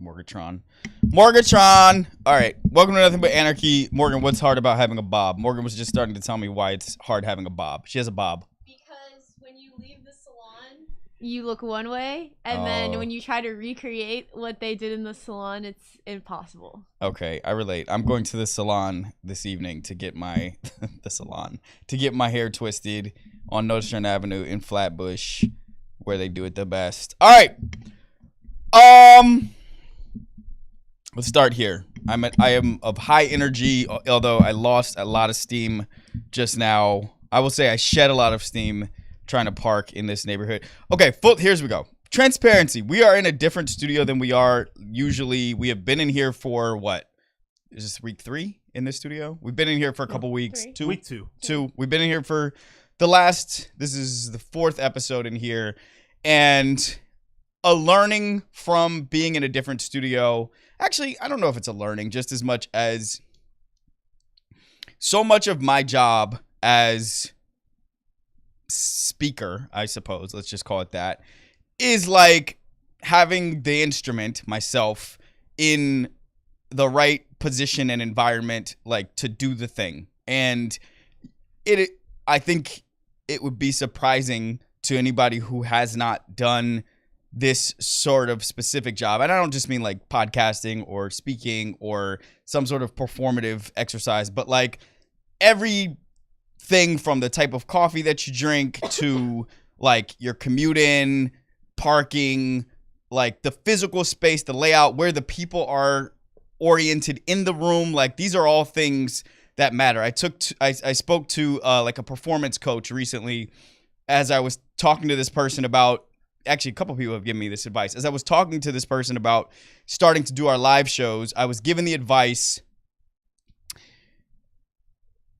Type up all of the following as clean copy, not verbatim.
Morgatron. All right. Welcome to Nothing But Anarchy. Morgan, what's hard about having a bob? Morgan was just starting to tell me why it's hard having a bob. She has a bob. Because when you leave the salon, you look one way, and then when you try to recreate what they did in the salon, it's impossible. Okay, I relate. I'm going to the salon this evening to get my to get my hair twisted on Nostrand Avenue in Flatbush, where they do it the best. All right. Let's start here. I am of high energy, although I lost a lot of steam just now. I will say I shed a lot of steam trying to park in this neighborhood. Okay, here's we go. Transparency. We are in a different studio than we are usually. We have been in here for what? Is this week 3 in this studio? We've been in here for a couple weeks. 2. Week 2. We've been in here for this is the 4th episode in here. And a learning from being in a different studio. Actually, I don't know if it's a learning just as much as so much of my job as speaker, I suppose, let's just call it that, is like having the instrument myself in the right position and environment, like to do the thing. And I think it would be surprising to anybody who has not done this sort of specific job. And I don't just mean like podcasting or speaking or some sort of performative exercise, but like everything from the type of coffee that you drink to like your commute in, parking, like the physical space, the layout, where the people are oriented in the room. Like these are all things that matter. I spoke to like a performance coach recently as I was talking to this person about, actually a couple people have given me this advice. As I was talking to this person about starting to do our live shows, I was given the advice,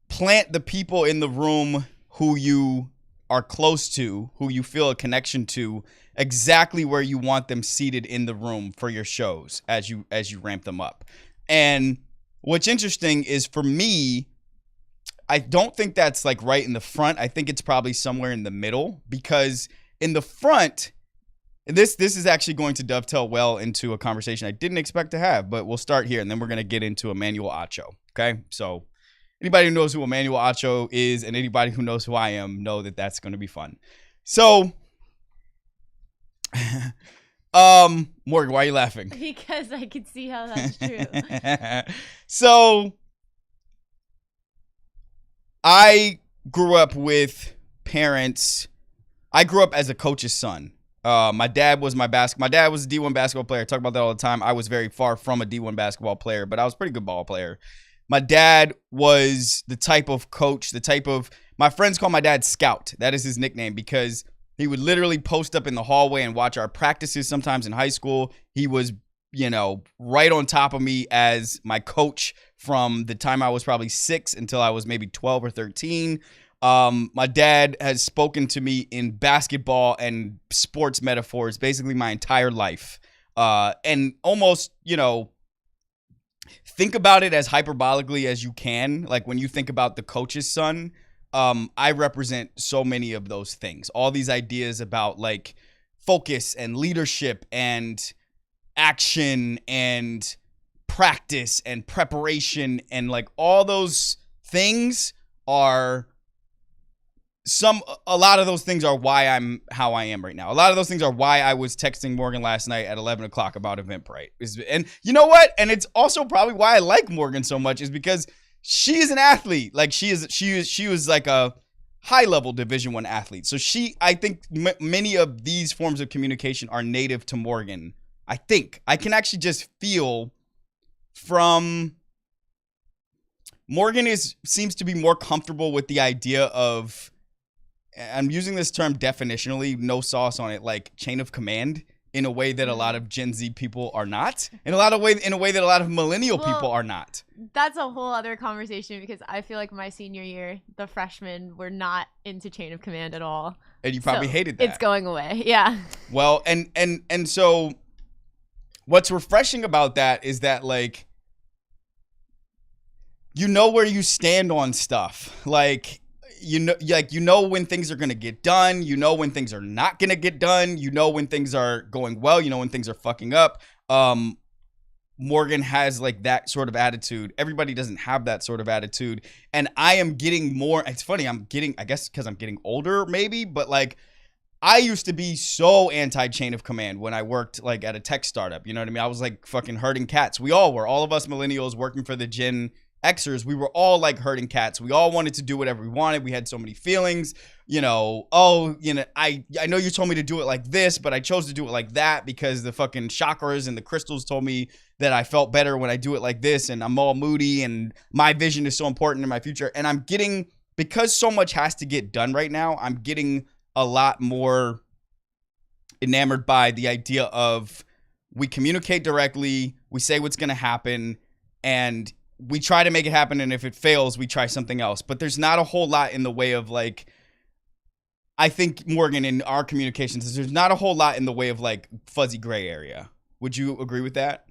plant the people in the room who you are close to, who you feel a connection to, exactly where you want them seated in the room for your shows as you ramp them up. And what's interesting is, for me, I don't think that's like right in the front. I think it's probably somewhere in the middle, because in the front, this is actually going to dovetail well into a conversation I didn't expect to have, but we'll start here and then we're going to get into Emmanuel Acho. Okay. So anybody who knows who Emmanuel Acho is and anybody who knows who I am know that that's going to be fun. So, Morgan, why are you laughing? Because I could see how that's true. So I grew up with parents. I grew up as a coach's son. My dad was a D1 basketball player. I talk about that all the time. I was very far from a D1 basketball player, but I was a pretty good ball player. My dad was the type of coach, my friends call my dad Scout. That is his nickname, because he would literally post up in the hallway and watch our practices sometimes in high school. He was, right on top of me as my coach from the time I was probably 6 until I was maybe 12 or 13. My dad has spoken to me in basketball and sports metaphors basically my entire life. And almost, think about it as hyperbolically as you can. Like when you think about the coach's son, I represent so many of those things. All these ideas about like focus and leadership and action and practice and preparation, and like all those things are a lot of those things are why I'm how I am right now. A lot of those things are why I was texting Morgan last night at 11 o'clock about Eventbrite. And you know what? And it's also probably why I like Morgan so much, is because she is an athlete. Like she was like a high level Division I athlete. So I think many of these forms of communication are native to Morgan. I think I can actually just feel from Morgan seems to be more comfortable with the idea of, I'm using this term definitionally, no sauce on it, like chain of command, in a way that a lot of Gen Z people are not, in a way that a lot of millennial people are not. That's a whole other conversation, because I feel like my senior year, the freshmen were not into chain of command at all. And you probably hated that. It's going away. Yeah. Well, and so what's refreshing about that is that, like, you know where you stand on stuff. Like, you know when things are going to get done, you know when things are not going to get done, you know when things are going well, you know when things are fucking up. Morgan has like that sort of attitude. Everybody doesn't have that sort of attitude. And I am getting more. It's funny. I guess because I'm getting older maybe, but like I used to be so anti-chain of command when I worked like at a tech startup. You know what I mean? I was like fucking herding cats. We all were. All of us millennials working for the Gen Xers, we were all like herding cats. We all wanted to do whatever we wanted. We had so many feelings, you know, I know you told me to do it like this, but I chose to do it like that because the fucking chakras and the crystals told me that I felt better when I do it like this, and I'm all moody and my vision is so important in my future. And I'm getting, because so much has to get done right now, I'm getting a lot more enamored by the idea of we communicate directly, we say what's going to happen, and we try to make it happen, and if it fails, we try something else. But there's not a whole lot in the way of like, I think, Morgan, in our communications, there's not a whole lot in the way of like fuzzy gray area. Would you agree with that?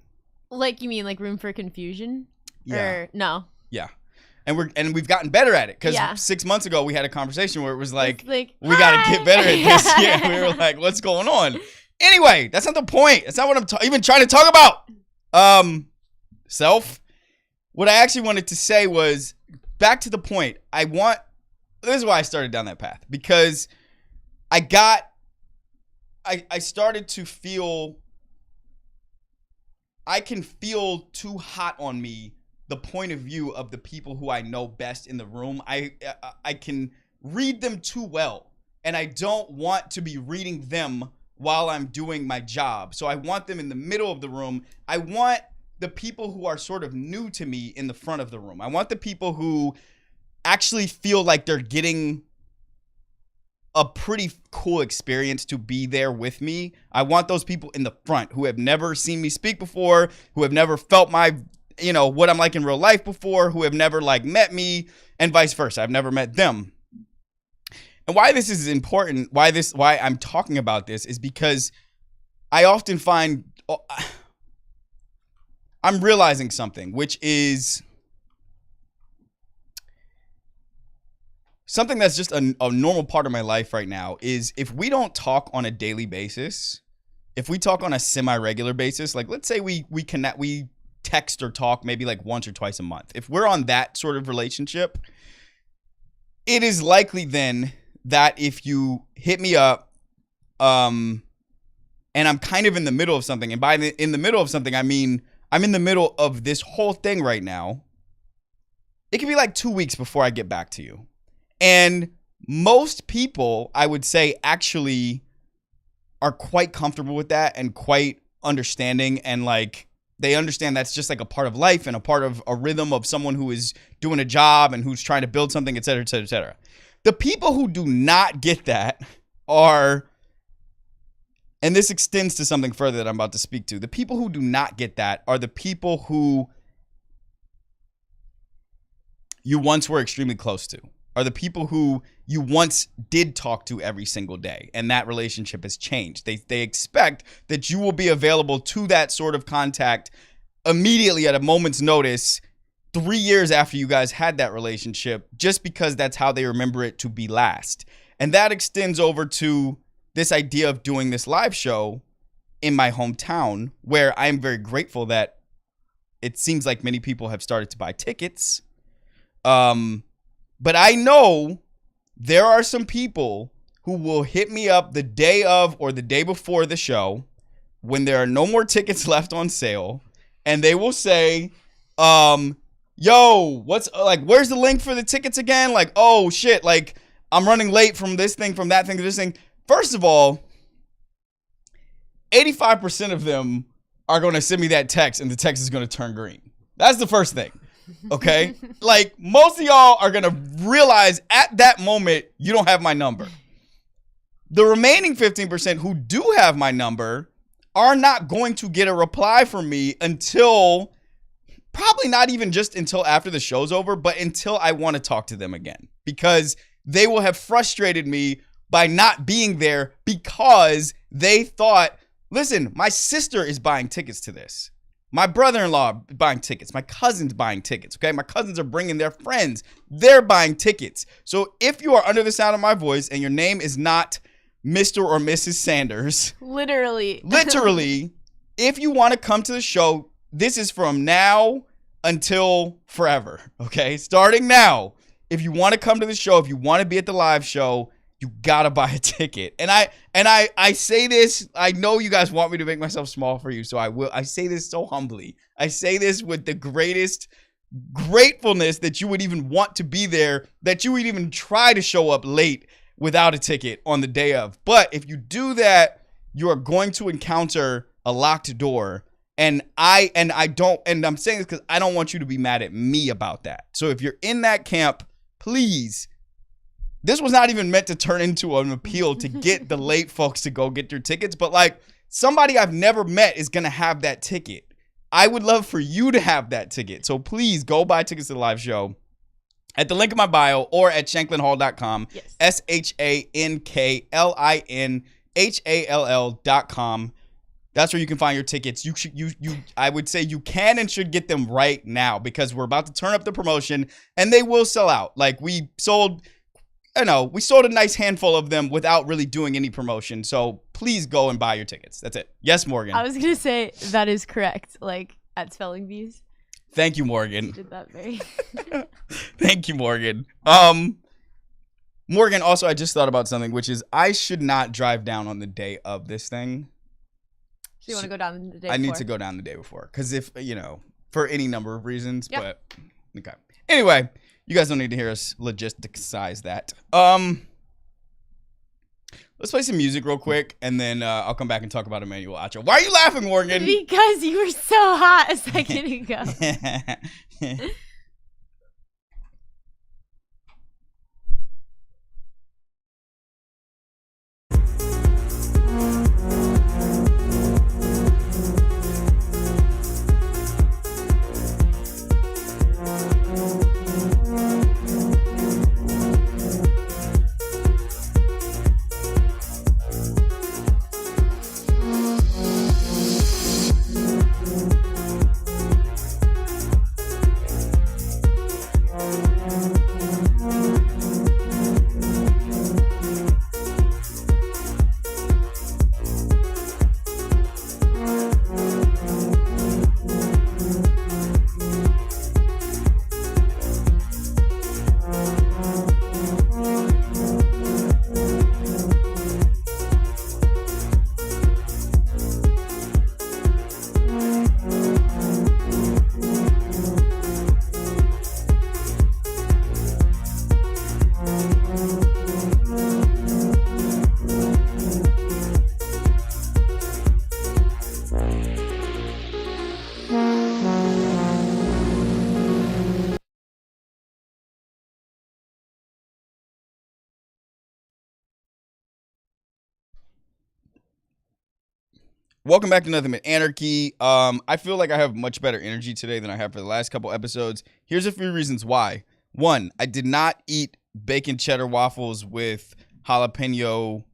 Like, you mean like room for confusion? Yeah. Or no? Yeah. And we've gotten better at it, because 6 months ago we had a conversation where it was like we got to get better at this. Yeah, we were like, what's going on? Anyway, that's not the point. That's not what I'm even trying to talk about. Self. What I actually wanted to say was, back to the point, this is why I started down that path, because I started to feel, I can feel too hot on me the point of view of the people who I know best in the room. I can read them too well, and I don't want to be reading them while I'm doing my job. So I want them in the middle of the room. I want the people who are sort of new to me in the front of the room. I want the people who actually feel like they're getting a pretty cool experience to be there with me. I want those people in the front who have never seen me speak before, who have never felt my, you know, what I'm like in real life before, who have never like met me, and vice versa. I've never met them. And why this is important, why I'm talking about this, is because I often find I'm realizing something, which is something that's just a normal part of my life right now, is if we don't talk on a daily basis, if we talk on a semi-regular basis, like let's say we text or talk maybe like once or twice a month. If we're on that sort of relationship, it is likely then that if you hit me up, and I'm kind of in the middle of something, and by in the middle of something, I mean I'm in the middle of this whole thing right now, it can be like 2 weeks before I get back to you. And most people, I would say, actually are quite comfortable with that and quite understanding, and like they understand that's just like a part of life and a part of a rhythm of someone who is doing a job and who's trying to build something, et cetera, et cetera, et cetera. The people who do not get that are, and this extends to something further that I'm about to speak to, the people who do not get that are the people who you once were extremely close to, are the people who you once did talk to every single day, and that relationship has changed. They expect that you will be available to that sort of contact immediately at a moment's notice 3 years after you guys had that relationship, just because that's how they remember it to be last. And that extends over to this idea of doing this live show in my hometown, where I'm very grateful that it seems like many people have started to buy tickets. But I know there are some people who will hit me up the day of or the day before the show when there are no more tickets left on sale, and they will say, yo, where's the link for the tickets again? Like, oh shit, like I'm running late from this thing, from that thing to this thing. First of all, 85% of them are going to send me that text, and the text is going to turn green. That's the first thing. Okay? Like, most of y'all are going to realize at that moment you don't have my number. The remaining 15% who do have my number are not going to get a reply from me until, probably not even just until after the show's over, but until I want to talk to them again, because they will have frustrated me by not being there, because they thought, listen, my sister is buying tickets to this. My brother-in-law buying tickets. My cousin's buying tickets, okay? My cousins are bringing their friends. They're buying tickets. So if you are under the sound of my voice and your name is not Mr. or Mrs. Sanders. Literally, if you want to come to the show, this is from now until forever, okay? Starting now, if you want to come to the show, if you want to be at the live show, you gotta buy a ticket. And I say this, I know you guys want me to make myself small for you, so I will. I say this so humbly. I say this with the greatest gratefulness that you would even want to be there, that you would even try to show up late without a ticket on the day of. But if you do that, you are going to encounter a locked door. And I'm saying this because I don't want you to be mad at me about that. So if you're in that camp, please. This was not even meant to turn into an appeal to get the late folks to go get their tickets. But like, somebody I've never met is going to have that ticket. I would love for you to have that ticket. So please go buy tickets to the live show at the link in my bio or at shanklinhall.com. Yes. ShanklinHall.com. That's where you can find your tickets. I would say you can and should get them right now because we're about to turn up the promotion and they will sell out. Like we sold a nice handful of them without really doing any promotion. So please go and buy your tickets. That's it. Yes, Morgan. I was going to say that is correct. Like at spelling bees. Thank you, Morgan. You did that very. Thank you, Morgan. Morgan, also, I just thought about something, which is I should not drive down on the day of this thing. So you want to go down the day before? I need to go down the day before. Because if, for any number of reasons. Yep. But, okay. Anyway, you guys don't need to hear us logisticize that. Let's play some music real quick, and then I'll come back and talk about Emmanuel Acho. Why are you laughing, Morgan? Because you were so hot a second ago. Welcome back to Nothing But Anarchy. I feel like I have much better energy today than I have for the last couple episodes. Here's a few reasons why. One, I did not eat bacon cheddar waffles with jalapeno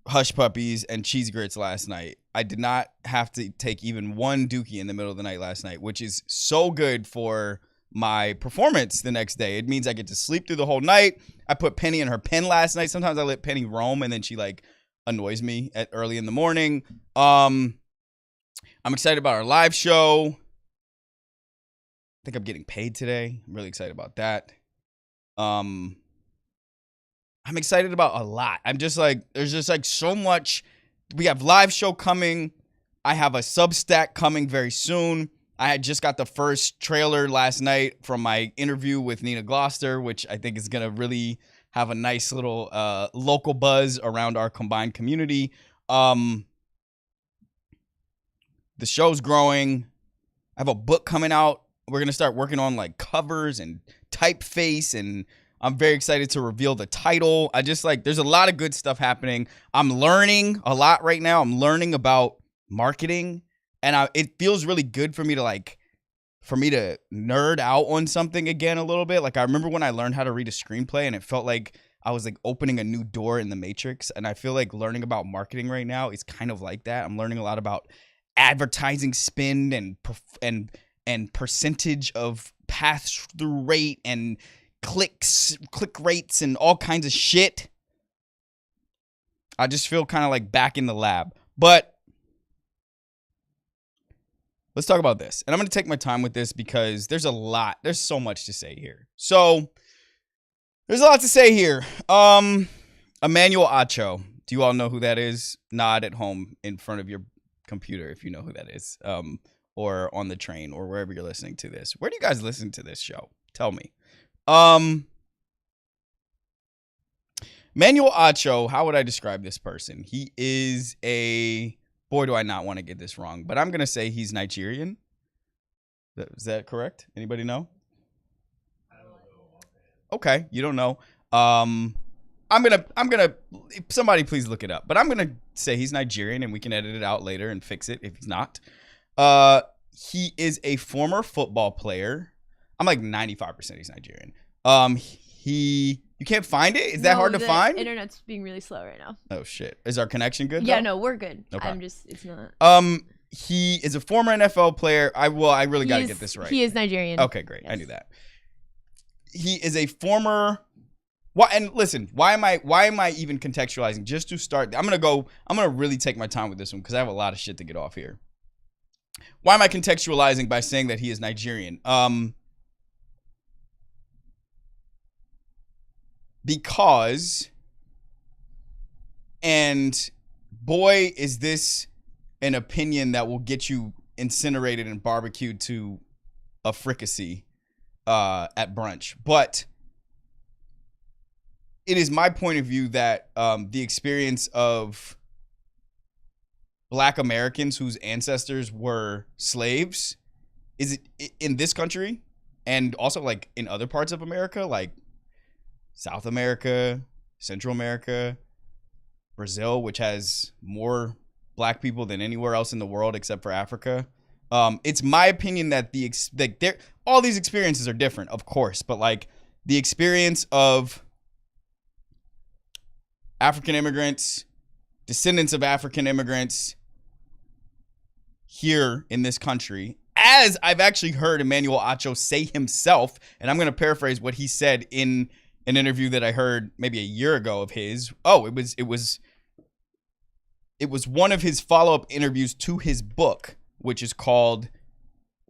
hush puppies and cheese grits last night. I did not have to take even one dookie in the middle of the night last night, which is so good for my performance the next day. It means I get to sleep through the whole night. I put Penny in her pen last night. Sometimes I let Penny roam and then she annoys me at early in the morning. I'm excited about our live show. I think I'm getting paid today. I'm really excited about that. I'm excited about a lot. I'm just there's just so much. We have live show coming. I have a Substack coming very soon. I had just got the first trailer last night from my interview with Nina Gloucester, which I think is going to really have a nice little local buzz around our combined community. The show's growing. I have a book coming out. We're going to start working on covers and typeface, and I'm very excited to reveal the title. There's a lot of good stuff happening. I'm learning a lot right now. I'm learning about marketing, and it feels really good for me to nerd out on something again a little bit. I remember when I learned how to read a screenplay and it felt like I was opening a new door in the Matrix. And I feel like learning about marketing right now is kind of like that. I'm learning a lot about advertising spend and percentage of pass through rate and click rates and all kinds of shit. I just feel kind of back in the lab, but let's talk about this. And I'm going to take my time with this because there's so much to say here. So there's a lot to say here. Emmanuel Acho. Do you all know who that is? Nod at home in front of your computer if you know who that is. Or on the train or wherever you're listening to this. Where do you guys listen to this show? Tell me. Emmanuel Acho, how would I describe this person? He is boy, do I not want to get this wrong, but I'm going to say he's Nigerian. Is that correct? Anybody know? I don't know. Okay, you don't know. I'm gonna somebody please look it up. But I'm gonna say he's Nigerian, and we can edit it out later and fix it if he's not. He is a former football player. I'm like 95% he's Nigerian. You can't find it? Is that hard to find? Internet's being really slow right now. Oh shit. Is our connection good? Yeah, though? no, we're good. Okay. It's not. He is a former NFL player. I really got to get this right. He is Nigerian. Okay, great. Yes. I knew that. He is a former. And listen, why am I even contextualizing? Just to start, I'm gonna really take my time with this one because I have a lot of shit to get off here. Why am I contextualizing by saying that he is Nigerian? Because, and boy, is this an opinion that will get you incinerated and barbecued to a fricassee at brunch. But it is my point of view that the experience of Black Americans whose ancestors were slaves is in this country and also like in other parts of America, like South America, Central America, Brazil, which has more Black people than anywhere else in the world except for Africa. It's my opinion that all these experiences are different, of course, but like the experience of African immigrants, descendants of African immigrants here in this country, as I've actually heard Emmanuel Acho say himself, and I'm going to paraphrase what he said in an interview that I heard maybe a year ago of his. Oh, it was one of his follow-up interviews to his book, which is called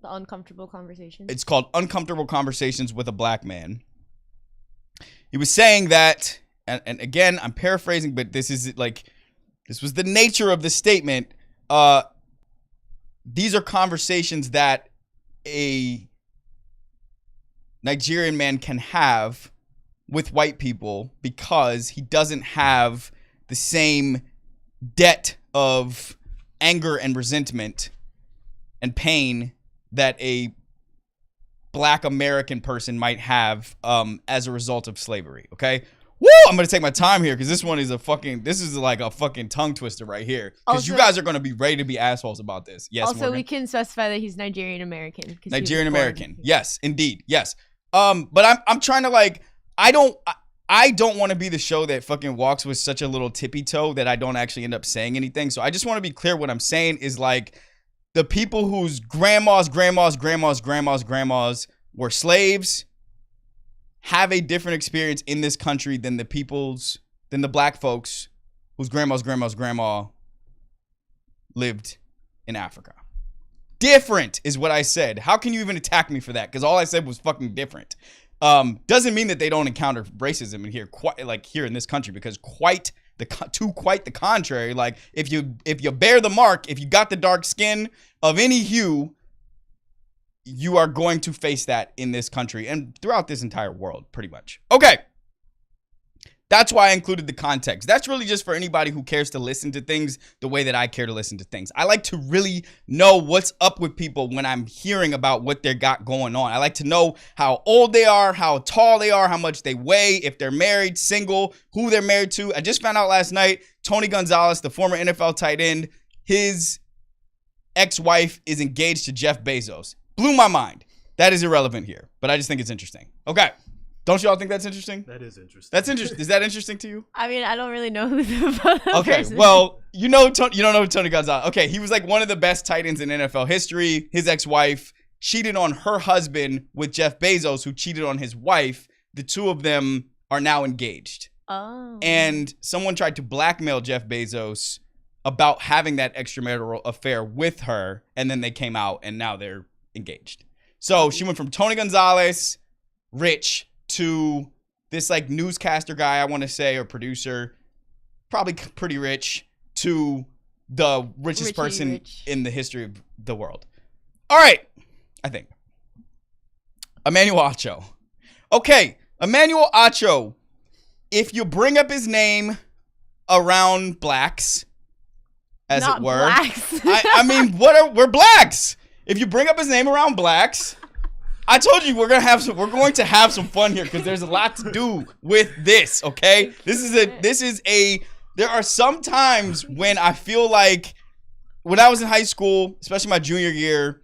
The Uncomfortable Conversations. It's called Uncomfortable Conversations with a Black Man. He was saying that, and again, I'm paraphrasing, but this was the nature of the statement. These are conversations that a Nigerian man can have with white people because he doesn't have the same debt of anger and resentment and pain that a Black American person might have as a result of slavery. Okay. Woo! I'm gonna take my time here because this is like a fucking tongue twister right here. Because you guys are gonna be ready to be assholes about this. Yes. Also, Morgan? we can specify that he's Nigerian American. Nigerian American. Yes, indeed. Yes. But I'm trying to like I don't want to be the show that fucking walks with such a little tippy toe that I don't actually end up saying anything. So I just want to be clear. What I'm saying is like the people whose grandmas were slaves have a different experience in this country than the Black folks whose grandma lived in Africa. Different is what I said. How can you even attack me for that? Because all I said was fucking different. Doesn't mean that they don't encounter racism in here, here in this country, because quite the contrary. Like if you bear the mark, if you got the dark skin of any hue, you are going to face that in this country and throughout this entire world, pretty much. Okay. That's why I included the context. That's really just for anybody who cares to listen to things the way that I care to listen to things. I like to really know what's up with people when I'm hearing about what they got going on. I like to know how old they are, how tall they are, how much they weigh, if they're married, single, who they're married to. I just found out last night, Tony Gonzalez, the former NFL tight end, his ex-wife is engaged to Jeff Bezos. Blew my mind. That is irrelevant here, but I just think it's interesting. Okay. Don't y'all think that's interesting? That is interesting. That's interesting. Is that interesting to you? I mean, I don't really know who the Okay, person well, you don't know Tony Gonzalez. Okay, he was like one of the best tight ends in NFL history. His ex-wife cheated on her husband with Jeff Bezos, who cheated on his wife. The two of them are now engaged. Oh. And someone tried to blackmail Jeff Bezos about having that extramarital affair with her, and then they came out and now they're engaged. So she went from Tony Gonzalez, rich, to this like newscaster guy, I want to say, or producer, probably pretty rich, to the richest person in the history of the world. All right, I think. Emmanuel Acho. Okay, Emmanuel Acho, if you bring up his name around blacks, as Not it were. Blacks. I mean, we're blacks. If you bring up his name around blacks, I told you we're going to have some fun here because there's a lot to do with this, okay? There are some times when I feel like when I was in high school, especially my junior year,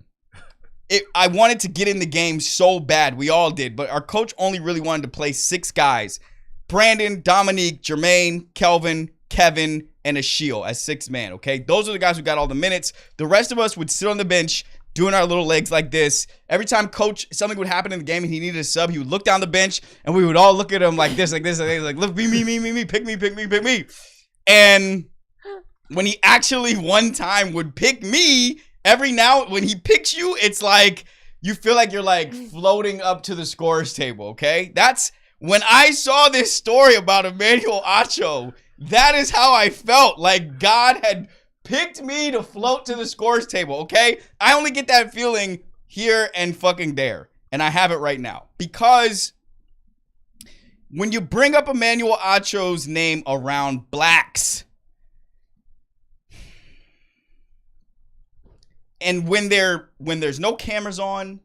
I wanted to get in the game so bad. We all did, but our coach only really wanted to play 6 guys. Brandon, Dominique, Jermaine, Kelvin, Kevin, and Ashiel as 6 man, okay? Those are the guys who got all the minutes. The rest of us would sit on the bench doing our little legs like this. Every time something would happen in the game and he needed a sub, he would look down the bench and we would all look at him like this, like, look, me, pick me. And when he actually one time would pick me, when he picks you, it's like you feel like you're like floating up to the scores table, okay? That's when I saw this story about Emmanuel Acho, that is how I felt. Like God had picked me to float to the scores table, okay? I only get that feeling here and fucking there. And I have it right now. Because when you bring up Emmanuel Acho's name around blacks, and when there's no cameras on,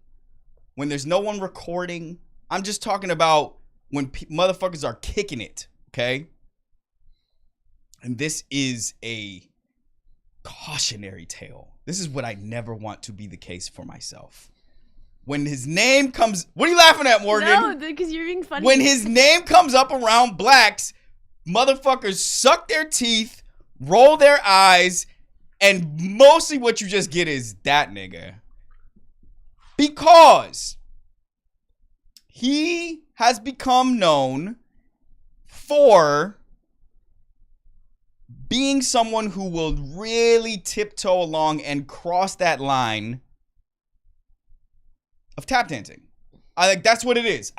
when there's no one recording, I'm just talking about when motherfuckers are kicking it, okay? And this is a cautionary tale. This is what I never want to be the case for myself. When his name comes, what are you laughing at, Morgan? No, because you're being funny. When his name comes up around blacks, motherfuckers suck their teeth, roll their eyes, and mostly what you just get is that nigga. Because he has become known for being someone who will really tiptoe along and cross that line of tap dancing. That's what it is.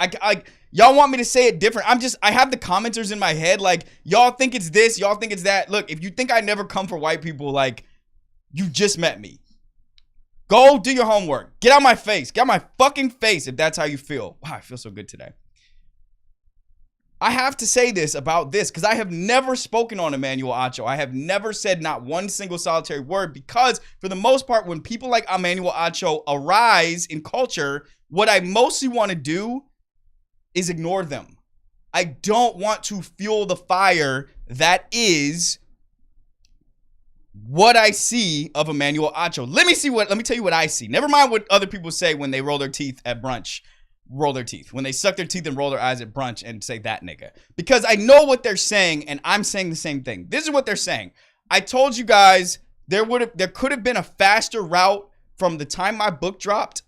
Y'all want me to say it different. I have the commenters in my head. Like, y'all think it's this, y'all think it's that. Look, if you think I never come for white people, like, you just met me. Go do your homework. Get out my face. Get out my fucking face if that's how you feel. Wow, I feel so good today. I have to say this about this because I have never spoken on Emmanuel Acho. I have never said not one single solitary word because for the most part, when people like Emmanuel Acho arise in culture, what I mostly want to do is ignore them. I don't want to fuel the fire that is what I see of Emmanuel Acho. Let me tell you what I see. Never mind what other people say when they roll their teeth at brunch. When they suck their teeth and roll their eyes at brunch and say that nigga. Because I know what they're saying and I'm saying the same thing. This is what they're saying. I told you guys there could have been a faster route from the time my book dropped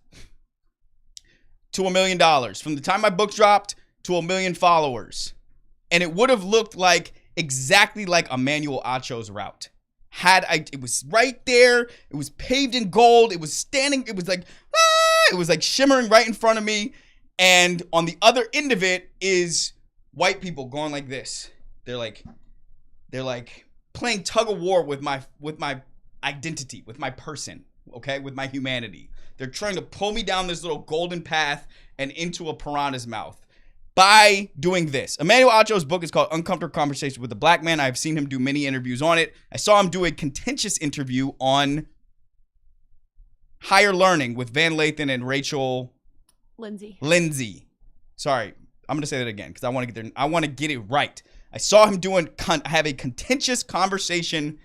to $1 million. From the time my book dropped to 1 million followers. And it would have looked like exactly like Emmanuel Acho's route. It was right there. It was paved in gold. It was standing. It was like shimmering right in front of me. And on the other end of it is white people going like this. They're like playing tug of war with my identity, with my person, okay, with my humanity. They're trying to pull me down this little golden path and into a piranha's mouth by doing this. Emmanuel Acho's book is called Uncomfortable Conversations with a Black Man. I've seen him do many interviews on it. I saw him do a contentious interview on Higher Learning with Van Lathan and Rachel Lindsay. Sorry, I'm gonna say that again because I want to get there. I want to get it right. I saw him have a contentious conversation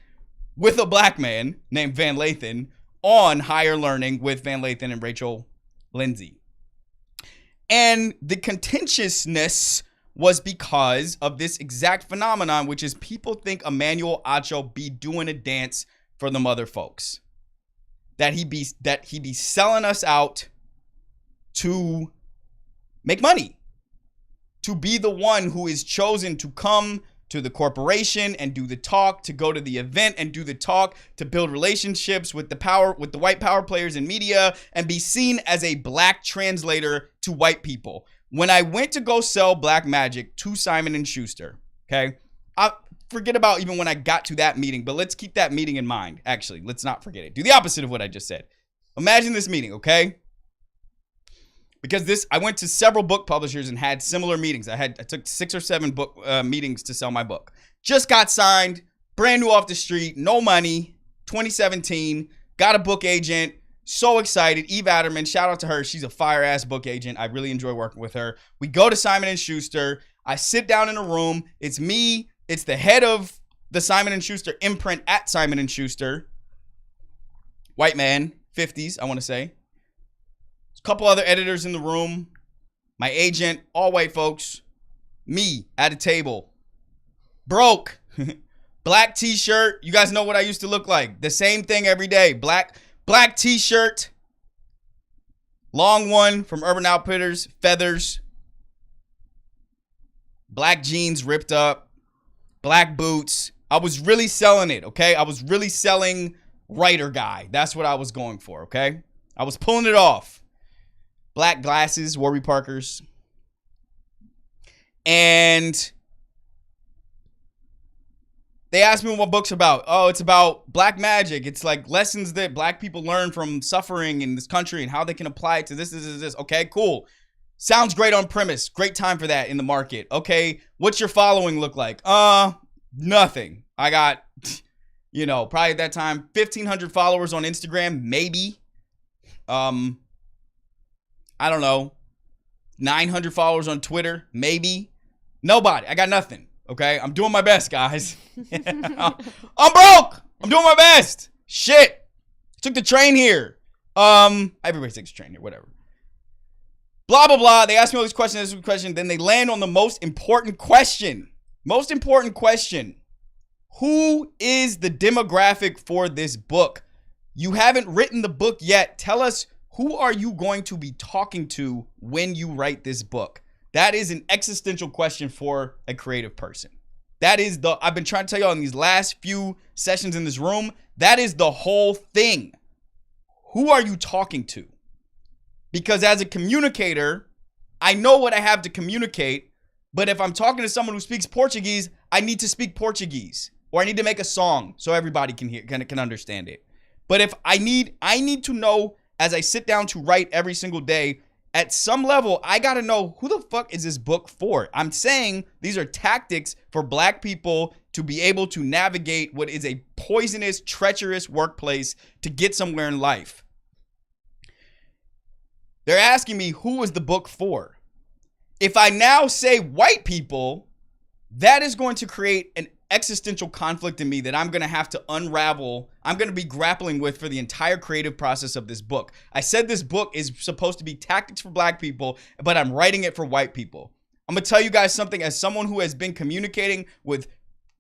with a black man named Van Lathan on Higher Learning with Van Lathan and Rachel Lindsay. And the contentiousness was because of this exact phenomenon, which is people think Emmanuel Acho be doing a dance for the mother folks. That he be selling us out to make money, to be the one who is chosen to come to the corporation and do the talk, to go to the event and do the talk, to build relationships with the white power players in media, and be seen as a black translator to white people. When I went to go sell Black Magic to Simon & Schuster, okay, I forget about even when I got to that meeting, but let's keep that meeting in mind. Actually, let's not forget it. Do the opposite of what I just said. Imagine this meeting, okay? Because I went to several book publishers and had similar meetings. I took 6 or 7 book meetings to sell my book. Just got signed, brand new off the street, no money, 2017, got a book agent, so excited. Eve Adderman, shout out to her. She's a fire ass book agent. I really enjoy working with her. We go to Simon & Schuster. I sit down in a room. It's me. It's the head of the Simon & Schuster imprint at Simon & Schuster. White man, 50s, I want to say. A couple other editors in the room, my agent, all white folks, me at a table, broke, black t-shirt. You guys know what I used to look like. The same thing every day. Black t-shirt, long one from Urban Outfitters, feathers, black jeans ripped up, black boots. I was really selling it, okay? I was really selling writer guy. That's what I was going for, okay? I was pulling it off. Black glasses, Warby Parkers. And they asked me what my book's about. Oh, it's about black magic. It's like lessons that black people learn from suffering in this country and how they can apply it to this. Okay, cool. Sounds great on premise. Great time for that in the market. Okay, what's your following look like? Nothing. I got, probably at that time, 1,500 followers on Instagram, maybe. I don't know, 900 followers on Twitter, maybe. Nobody. I got nothing, okay? I'm doing my best, guys. I'm broke. I'm doing my best. Shit. Took the train here. Everybody takes a train here, whatever. Blah, blah, blah. They ask me all these questions, then they land on the most important question. Most important question. Who is the demographic for this book? You haven't written the book yet. Tell us, who are you going to be talking to when you write this book? That is an existential question for a creative person. I've been trying to tell y'all in these last few sessions in this room, that is the whole thing. Who are you talking to? Because as a communicator, I know what I have to communicate, but if I'm talking to someone who speaks Portuguese, I need to speak Portuguese, or I need to make a song so everybody can understand it. But if I need to know, as I sit down to write every single day, at some level, I got to know, who the fuck is this book for? I'm saying these are tactics for black people to be able to navigate what is a poisonous, treacherous workplace to get somewhere in life. They're asking me, who is the book for? If I now say white people, that is going to create an existential conflict in me that I'm going to have to unravel. I'm going to be grappling with for the entire creative process of this book. I said this book is supposed to be tactics for black people, but I'm writing it for white people. I'm going to tell you guys something, as someone who has been communicating with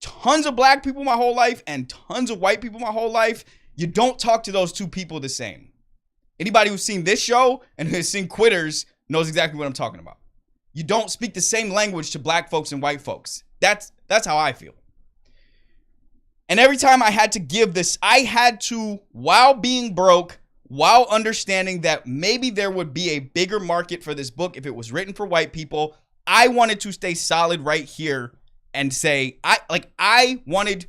tons of black people my whole life and tons of white people my whole life. You don't talk to those two people the same. Anybody who's seen this show and who has seen Quitters knows exactly what I'm talking about. You don't speak the same language to black folks and white folks. That's how I feel. And every time I had to give this, I had to, while being broke, while understanding that maybe there would be a bigger market for this book if it was written for white people, I wanted to stay solid right here and say, I wanted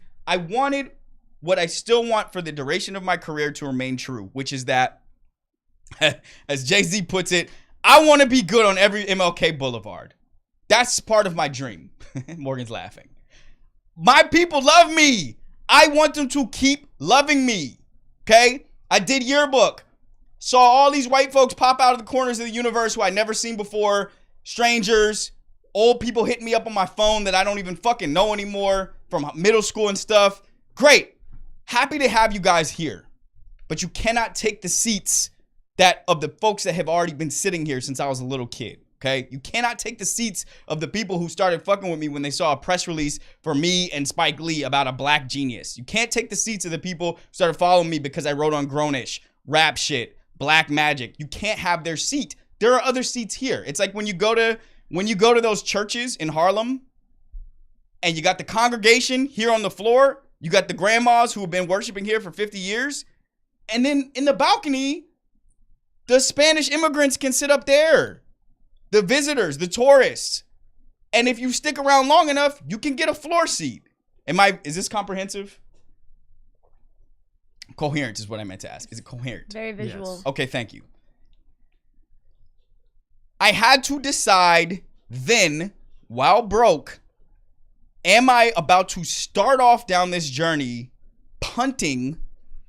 what I still want for the duration of my career to remain true, which is that, as Jay-Z puts it, I want to be good on every MLK Boulevard. That's part of my dream. Morgan's laughing. My people love me. I want them to keep loving me. Okay? I did yearbook. Saw all these white folks pop out of the corners of the universe who I'd never seen before. Strangers. Old people hitting me up on my phone that I don't even fucking know anymore from middle school and stuff. Great. Happy to have you guys here. But you cannot take the seats that of the folks that have already been sitting here since I was a little kid. Okay, you cannot take the seats of the people who started fucking with me when they saw a press release for me and Spike Lee about a black genius. You can't take the seats of the people who started following me because I wrote on Grownish, rap shit, black magic. You can't have their seat. There are other seats here. It's like when you go to those churches in Harlem and you got the congregation here on the floor. You got the grandmas who have been worshiping here for 50 years. And then in the balcony, the Spanish immigrants can sit up there. The visitors, the tourists. And if you stick around long enough, you can get a floor seat. Is this comprehensive? Coherent is what I meant to ask. Is it coherent? Very visual. Yes. Okay, thank you. I had to decide then, while broke, am I about to start off down this journey punting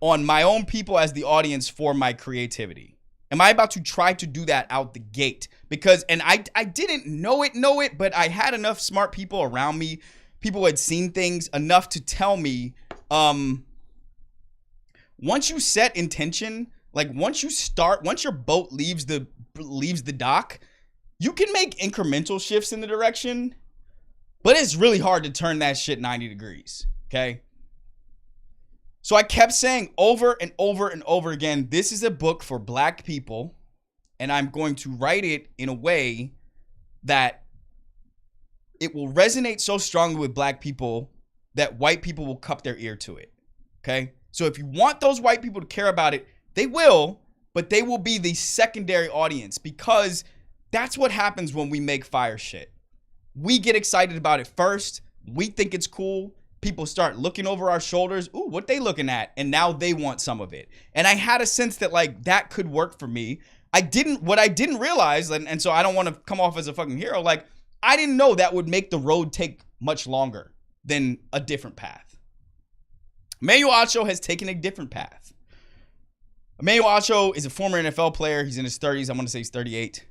on my own people as the audience for my creativity? Am I about to try to do that out the gate? Because, and I didn't know it, but I had enough smart people around me, people who had seen things enough to tell me, once you set intention, like once your boat leaves the dock, you can make incremental shifts in the direction, but it's really hard to turn that shit 90 degrees, okay? So I kept saying over and over and over again, this is a book for Black people, and I'm going to write it in a way that it will resonate so strongly with Black people that white people will cup their ear to it, okay? So if you want those white people to care about it, they will, but they will be the secondary audience, because that's what happens when we make fire shit. We get excited about it first. We think it's cool. People start looking over our shoulders. Ooh, what they looking at? And now they want some of it. And I had a sense that like that could work for me. What I didn't realize, and so I don't want to come off as a fucking hero, like I didn't know that would make the road take much longer than a different path. Emmanuel Acho has taken a different path. Emmanuel Acho is a former NFL player. He's in his 30s. I want to say he's 38.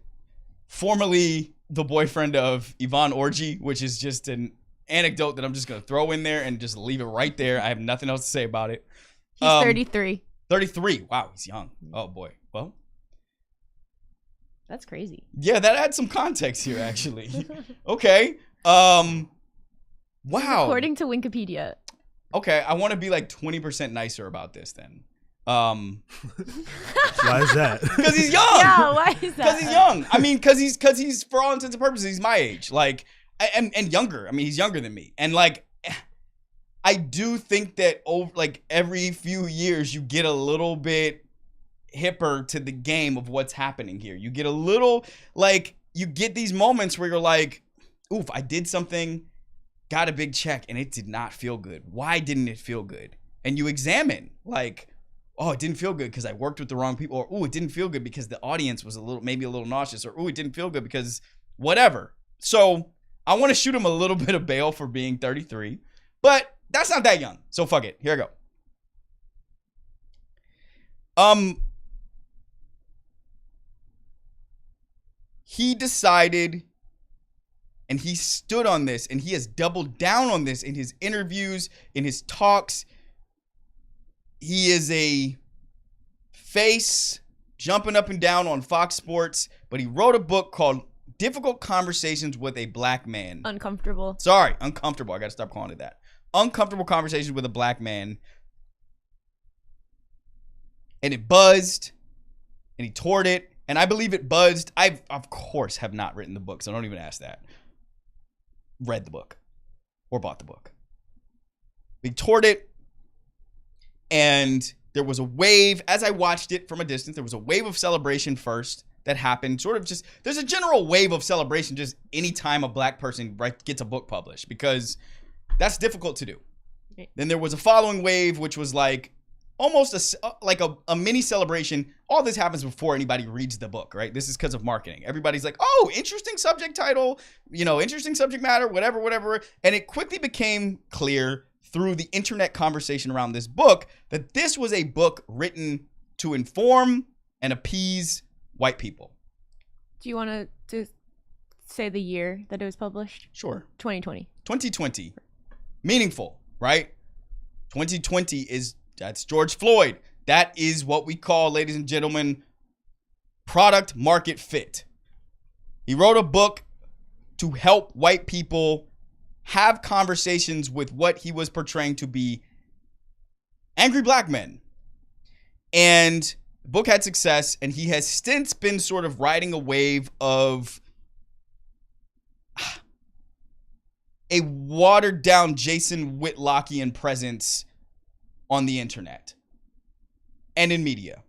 Formerly the boyfriend of Yvonne Orji, which is just an anecdote that I'm just going to throw in there and just leave it right there. I have nothing else to say about it. He's 33. 33. Wow, he's young. Oh, boy. Well, that's crazy. Yeah, that adds some context here, actually. Okay. Wow. According to Wikipedia. Okay, I want to be like 20% nicer about this then. Why is that? Because he's young. Yeah, why is that? Because he's young. I mean, because he's for all intents and purposes, he's my age. Like, and younger. I mean, he's younger than me. And like, I do think that over like every few years, you get a little bit hipper to the game of what's happening here. You get a little like, you get these moments where you're like, oof, I did something, got a big check, and it did not feel good. Why didn't it feel good? And you examine like, oh, it didn't feel good because I worked with the wrong people, or oh, it didn't feel good because the audience was maybe a little nauseous, or oh, it didn't feel good because whatever. So I want to shoot him a little bit of bail for being 33, but that's not that young. So fuck it. Here I go. He decided, and he stood on this, and he has doubled down on this in his interviews, in his talks. He is a face jumping up and down on Fox Sports, but he wrote a book called Difficult Conversations with a Black Man. Uncomfortable. Sorry, uncomfortable. I got to stop calling it that. Uncomfortable Conversations with a Black Man. And it buzzed, and he toured it, and I believe it buzzed. I, of course, have not written the book, so don't even ask that. Read the book or bought the book. He toured it. And there was a wave, as I watched it from a distance, there was a wave of celebration first that happened. Sort of just, there's a general wave of celebration just anytime a Black person gets a book published, because that's difficult to do. Okay. Then there was a following wave, which was like almost a mini celebration. All this happens before anybody reads the book, right? This is because of marketing. Everybody's like, oh, interesting subject title, interesting subject matter, whatever. And it quickly became clear through the internet conversation around this book that this was a book written to inform and appease white people. Do you want to say the year that it was published? Sure. 2020. 2020. Meaningful, right? 2020 that's George Floyd. That is what we call, ladies and gentlemen, product market fit. He wrote a book to help white people have conversations with what he was portraying to be angry Black men. And the book had success, and he has since been sort of riding a wave of a watered down Jason Whitlockian presence on the internet and in media.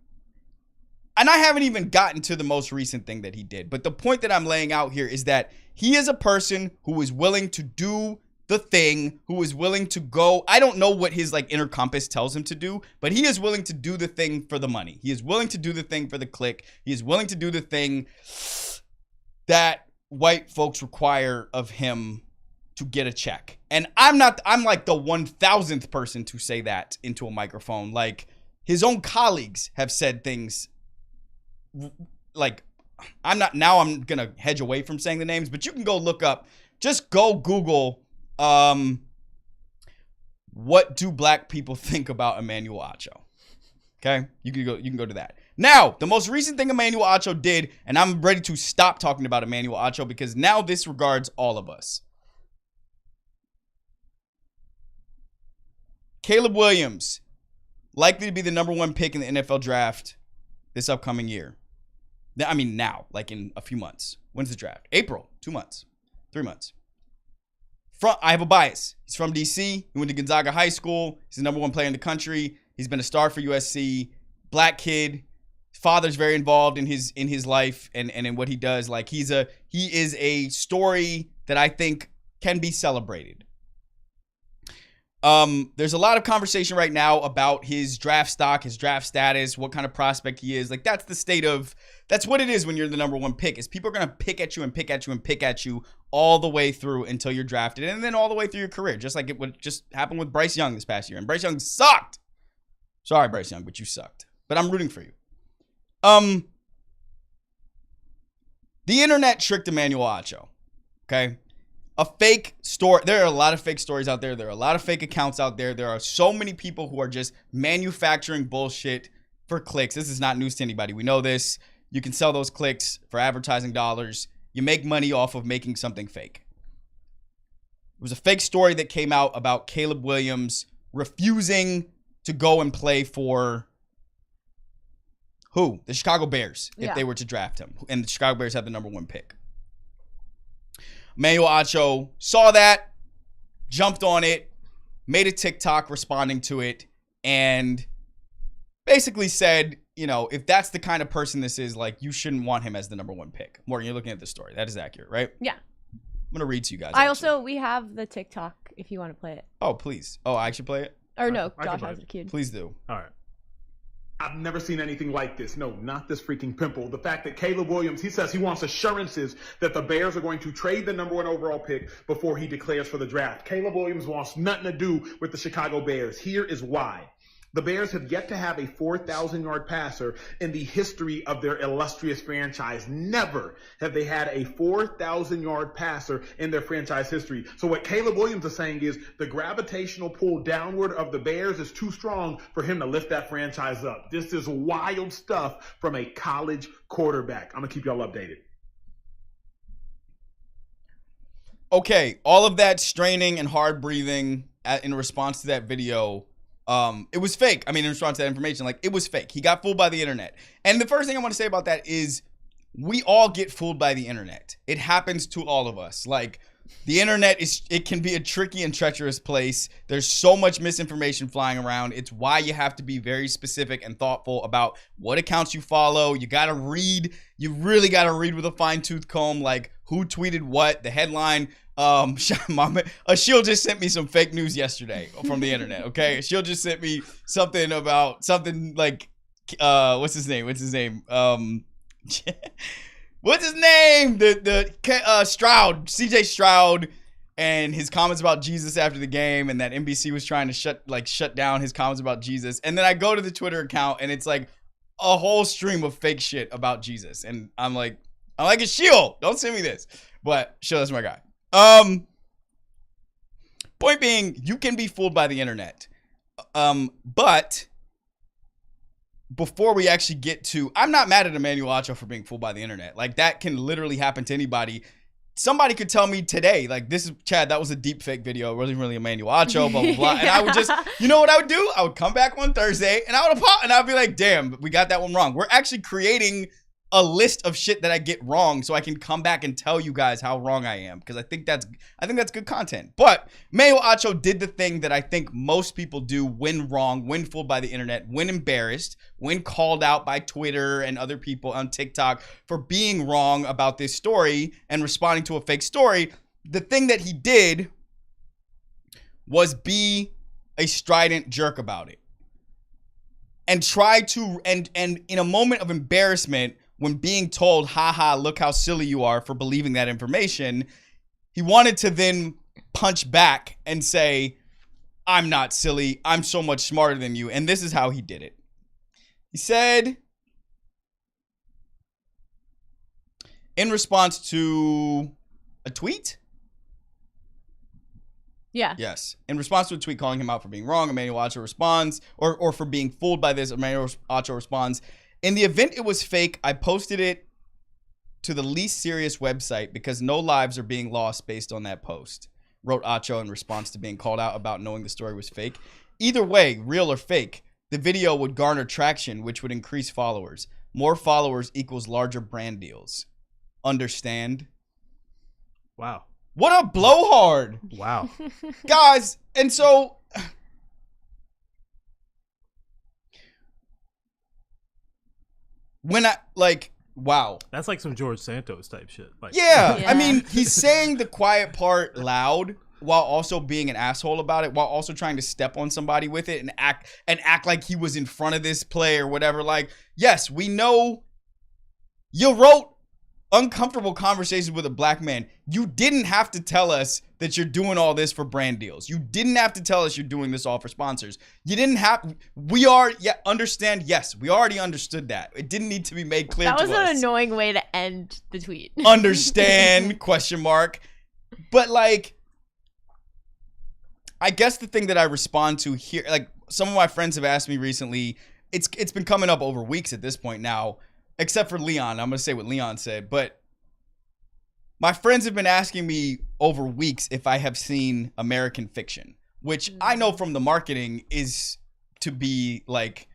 And I haven't even gotten to the most recent thing that he did. But the point that I'm laying out here is that he is a person who is willing to do the thing, who is willing to go. I don't know what his like inner compass tells him to do, but he is willing to do the thing for the money. He is willing to do the thing for the click. He is willing to do the thing that white folks require of him to get a check. And I'm like the 1000th person to say that into a microphone. Like, his own colleagues have said things like, I'm gonna hedge away from saying the names, but you can go look up, just go Google, what do black people think about Emmanuel Acho? Okay, you can go to that. Now, the most recent thing Emmanuel Acho did, and I'm ready to stop talking about Emmanuel Acho because now this regards all of us. Caleb Williams, likely to be the number 1 pick in the NFL draft this upcoming year. I mean, now, like in a few months. When's the draft? April. 2 months. 3 months. I have a bias. He's from DC. He went to Gonzaga High School. He's the number 1 player in the country. He's been a star for USC. Black kid. Father's very involved in his life and in what he does. Like, he is a story that I think can be celebrated. There's a lot of conversation right now about his draft stock, his draft status, what kind of prospect he is. Like, that's what it is when you're the number 1 pick, is people are going to pick at you and pick at you and pick at you all the way through until you're drafted, and then all the way through your career, just like it would just happen with Bryce Young this past year. And Bryce Young sucked. Sorry, Bryce Young, but you sucked. But I'm rooting for you. The internet tricked Emmanuel Acho. Okay. A fake story. There are a lot of fake stories out there. There are a lot of fake accounts out there. There are so many people who are just manufacturing bullshit for clicks. This is not news to anybody. We know this. You can sell those clicks for advertising dollars. You make money off of making something fake. It was a fake story that came out about Caleb Williams refusing to go and play for who? The Chicago Bears, if they were to draft him. And the Chicago Bears had the number 1 pick. Emmanuel Acho saw that, jumped on it, made a TikTok responding to it, and basically said, you know, if that's the kind of person this is, like, you shouldn't want him as the number 1 pick. Morgan, you're looking at the story. That is accurate, right? Yeah. I'm going to read to you guys. We have the TikTok if you want to play it. Oh, please. Oh, I should play it? Or no, Josh has it queued. Please do. All right. I've never seen anything like this. No, not this freaking pimple. The fact that Caleb Williams, he says he wants assurances that the Bears are going to trade the number 1 overall pick before he declares for the draft. Caleb Williams wants nothing to do with the Chicago Bears. Here is why. The Bears have yet to have a 4,000-yard passer in the history of their illustrious franchise. Never have they had a 4,000-yard passer in their franchise history. So what Caleb Williams is saying is the gravitational pull downward of the Bears is too strong for him to lift that franchise up. This is wild stuff from a college quarterback. I'm going to keep y'all updated. Okay, all of that straining and hard breathing in response to that video, it was fake. I mean, in response to that information, like, it was fake. He got fooled by the internet. And the first thing I want to say about that is we all get fooled by the internet. It happens to all of us. Like, the internet it can be a tricky and treacherous place. There's so much misinformation flying around. It's why you have to be very specific and thoughtful about what accounts you follow. You got to read. You really got to read with a fine-tooth comb, like, who tweeted what, the headline. She'll just sent me some fake news yesterday from the internet. Okay, she'll just sent me something about something like, what's his name? Stroud, CJ Stroud, and his comments about Jesus after the game, and that NBC was trying to shut down his comments about Jesus. And then I go to the Twitter account, and it's like a whole stream of fake shit about Jesus, and I'm like, Sheil, don't send me this, but Sheil, that's my guy. Point being, you can be fooled by the internet. But before we actually get to, I'm not mad at Emmanuel Acho for being fooled by the internet. Like, that can literally happen to anybody. Somebody could tell me today, like, this is Chad, that was a deep fake video. It wasn't really Emmanuel Acho, blah, blah, blah. And I would just, you know what I would do? I would come back on Thursday and I'd be like, damn, we got that one wrong. We're actually creating a list of shit that I get wrong so I can come back and tell you guys how wrong I am, because I think that's good content. But Mayo Acho did the thing that I think most people do when wrong, when fooled by the internet, when embarrassed, when called out by Twitter and other people on TikTok for being wrong about this story and responding to a fake story. The thing that he did was be a strident jerk about it. And try to, and in a moment of embarrassment, when being told, haha, look how silly you are for believing that information, he wanted to then punch back and say, I'm not silly, I'm so much smarter than you. And this is how he did it. He said, in response to a tweet, Yeah. yes. In response to a tweet calling him out for being wrong, Emmanuel Acho responds, or for being fooled by this, Emmanuel Acho responds, in the event it was fake, I posted it to the least serious website because no lives are being lost based on that post, wrote Acho in response to being called out about knowing the story was fake. Either way, real or fake, the video would garner traction, which would increase followers. More followers equals larger brand deals. Understand? Wow. What a blowhard. Wow. Guys, and so when I wow. That's like some George Santos type shit. Like, Yeah. Yeah. I mean, he's saying the quiet part loud while also being an asshole about it, while also trying to step on somebody with it and act like he was in front of this play or whatever. Like, yes, we know you wrote uncomfortable conversations with a black man. You didn't have to tell us that you're doing all this for brand deals. You didn't have to tell us you're doing this all for sponsors. You didn't have, understand, yes, we already understood that. It didn't need to be made clear to That us. was an annoying way to end the tweet. Understand, question mark. But like, I guess the thing that I respond to here, like some of my friends have asked me recently, it's been coming up over weeks at this point now, except for Leon. I'm going to say what Leon said, but my friends have been asking me over weeks if I have seen American Fiction, which I know from the marketing is to be like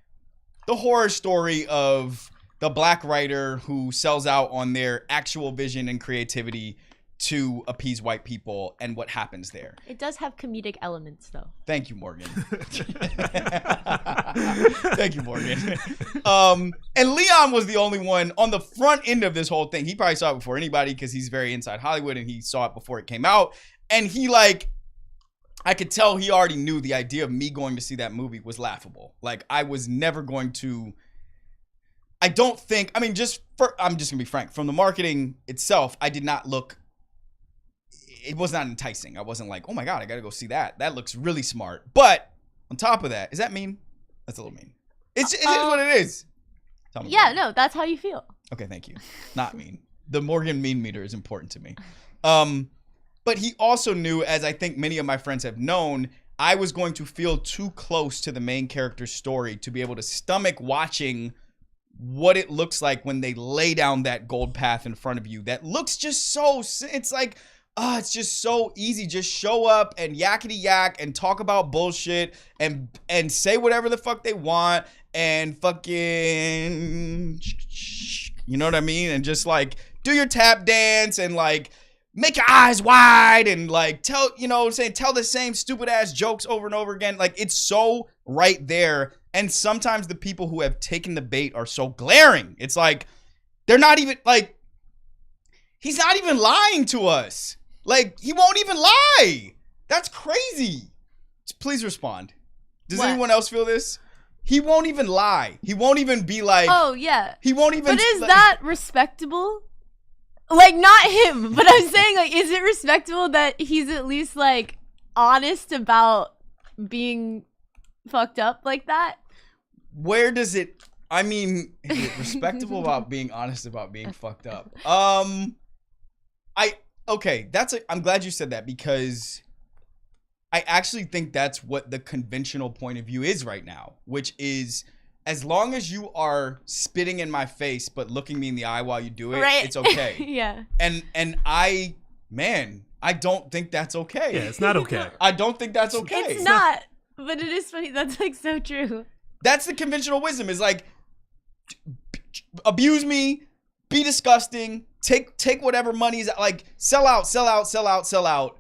the horror story of the black writer who sells out on their actual vision and creativity to appease white people and what happens there. It does have comedic elements, though. Thank you, Morgan. Thank you, Morgan. And Leon was the only one on the front end of this whole thing. He probably saw it before anybody because he's very inside Hollywood and he saw it before it came out. And he I could tell he already knew the idea of me going to see that movie was laughable. Like, I was never going to, I'm just gonna be frank. From the marketing itself, I did not look, it was not enticing. I wasn't like, oh my God, I gotta go see that. That looks really smart. But on top of that, is that mean? That's a little mean. It is what it is. Tell me Yeah, about it. no, that's how you feel. Okay, thank you. Not mean. The Morgan mean meter is important to me. But he also knew, as I think many of my friends have known, I was going to feel too close to the main character's story to be able to stomach watching what it looks like when they lay down that gold path in front of you. That looks just so, it's like, it's just so easy. Just show up and yakety yak and talk about bullshit and say whatever the fuck they want and fucking, you know what I mean? And just like do your tap dance and like make your eyes wide and like tell the same stupid ass jokes over and over again. Like, it's so right there. And sometimes the people who have taken the bait are so glaring. It's like, they're not even like, he's not even lying to us. Like, he won't even lie. That's crazy. Please respond. Does What? anyone else feel this? He won't even lie. He won't even be like, Oh, yeah. he won't even. But is that respectable? Like, not him, but I'm saying, like, is it respectable that he's at least, like, honest about being fucked up like that? Where does it, I mean, is it respectable about being honest about being fucked up? Okay, I'm glad you said that because I actually think that's what the conventional point of view is right now, which is as long as you are spitting in my face but looking me in the eye while you do it, Right. it's okay. Yeah. And I don't think that's okay. Yeah, it's not okay. I don't think that's okay. It's not, but it is funny. That's, like, so true. That's the conventional wisdom is like, abuse me, be disgusting, take whatever money's like, sell out.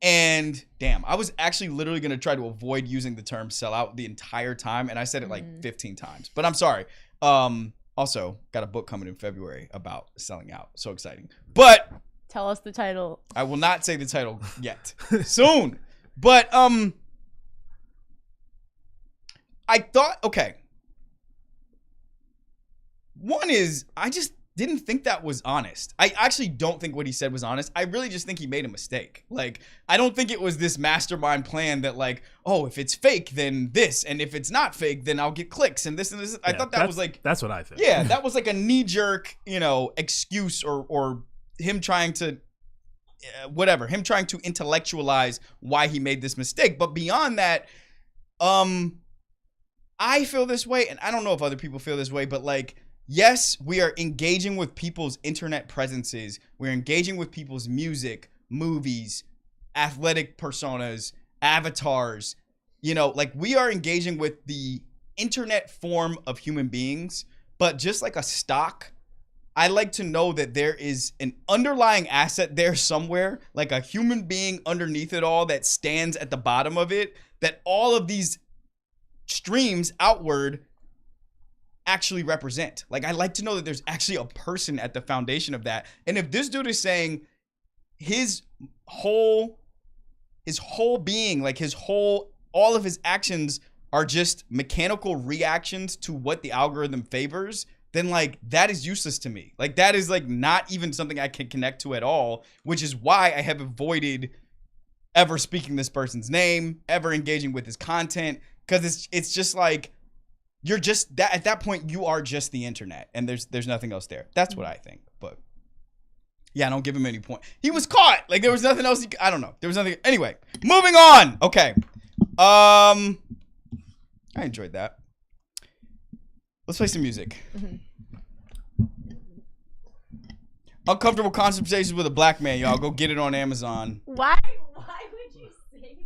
And damn, I was actually literally gonna try to avoid using the term sell out the entire time, and I said it like 15 times. But I'm sorry. Also got a book coming in February about selling out. So exciting. But Tell us the title. I will not say the title yet. Soon. But I thought, okay. One is, I just didn't think that was honest. I actually don't think what he said was honest. I really just think he made a mistake. Like, I don't think it was this mastermind plan that like, oh, if it's fake, then this. And if it's not fake, then I'll get clicks and this and this. I thought that was like. That's what I think. Yeah, that was like a knee-jerk, excuse or him trying to, him trying to intellectualize why he made this mistake. But beyond that, I feel this way, and I don't know if other people feel this way, but like, yes, we are engaging with people's internet presences. We're engaging with people's music, movies, athletic personas, avatars. Like we are engaging with the internet form of human beings, but just like a stock, I like to know that there is an underlying asset there somewhere, like a human being underneath it all that stands at the bottom of it, that all of these streams outward actually represent. Like, I like to know that there's actually a person at the foundation of that. And if this dude is saying his whole being, like all of his actions are just mechanical reactions to what the algorithm favors, then like that is useless to me. Like that is like not even something I can connect to at all, which is why I have avoided ever speaking this person's name, ever engaging with his content, because it's just like you're just that at that point you are just the internet and there's nothing else there. That's what I think. But yeah, I don't give him any point. He was caught. Like there was nothing else. I don't know. There was nothing. Anyway, moving on. Okay. I enjoyed that. Let's play some music. Mm-hmm. Uncomfortable Conversations with a Black Man, y'all. Go get it on Amazon. Why would you say?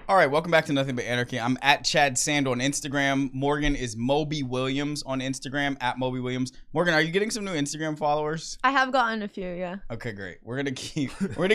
All right, welcome back to Nothing But Anarchy. I'm at Chad Sand on Instagram. Morgan is Moby Williams on Instagram, at Moby Williams. Morgan, are you getting some new Instagram followers? I have gotten a few, yeah. Okay, great. We're gonna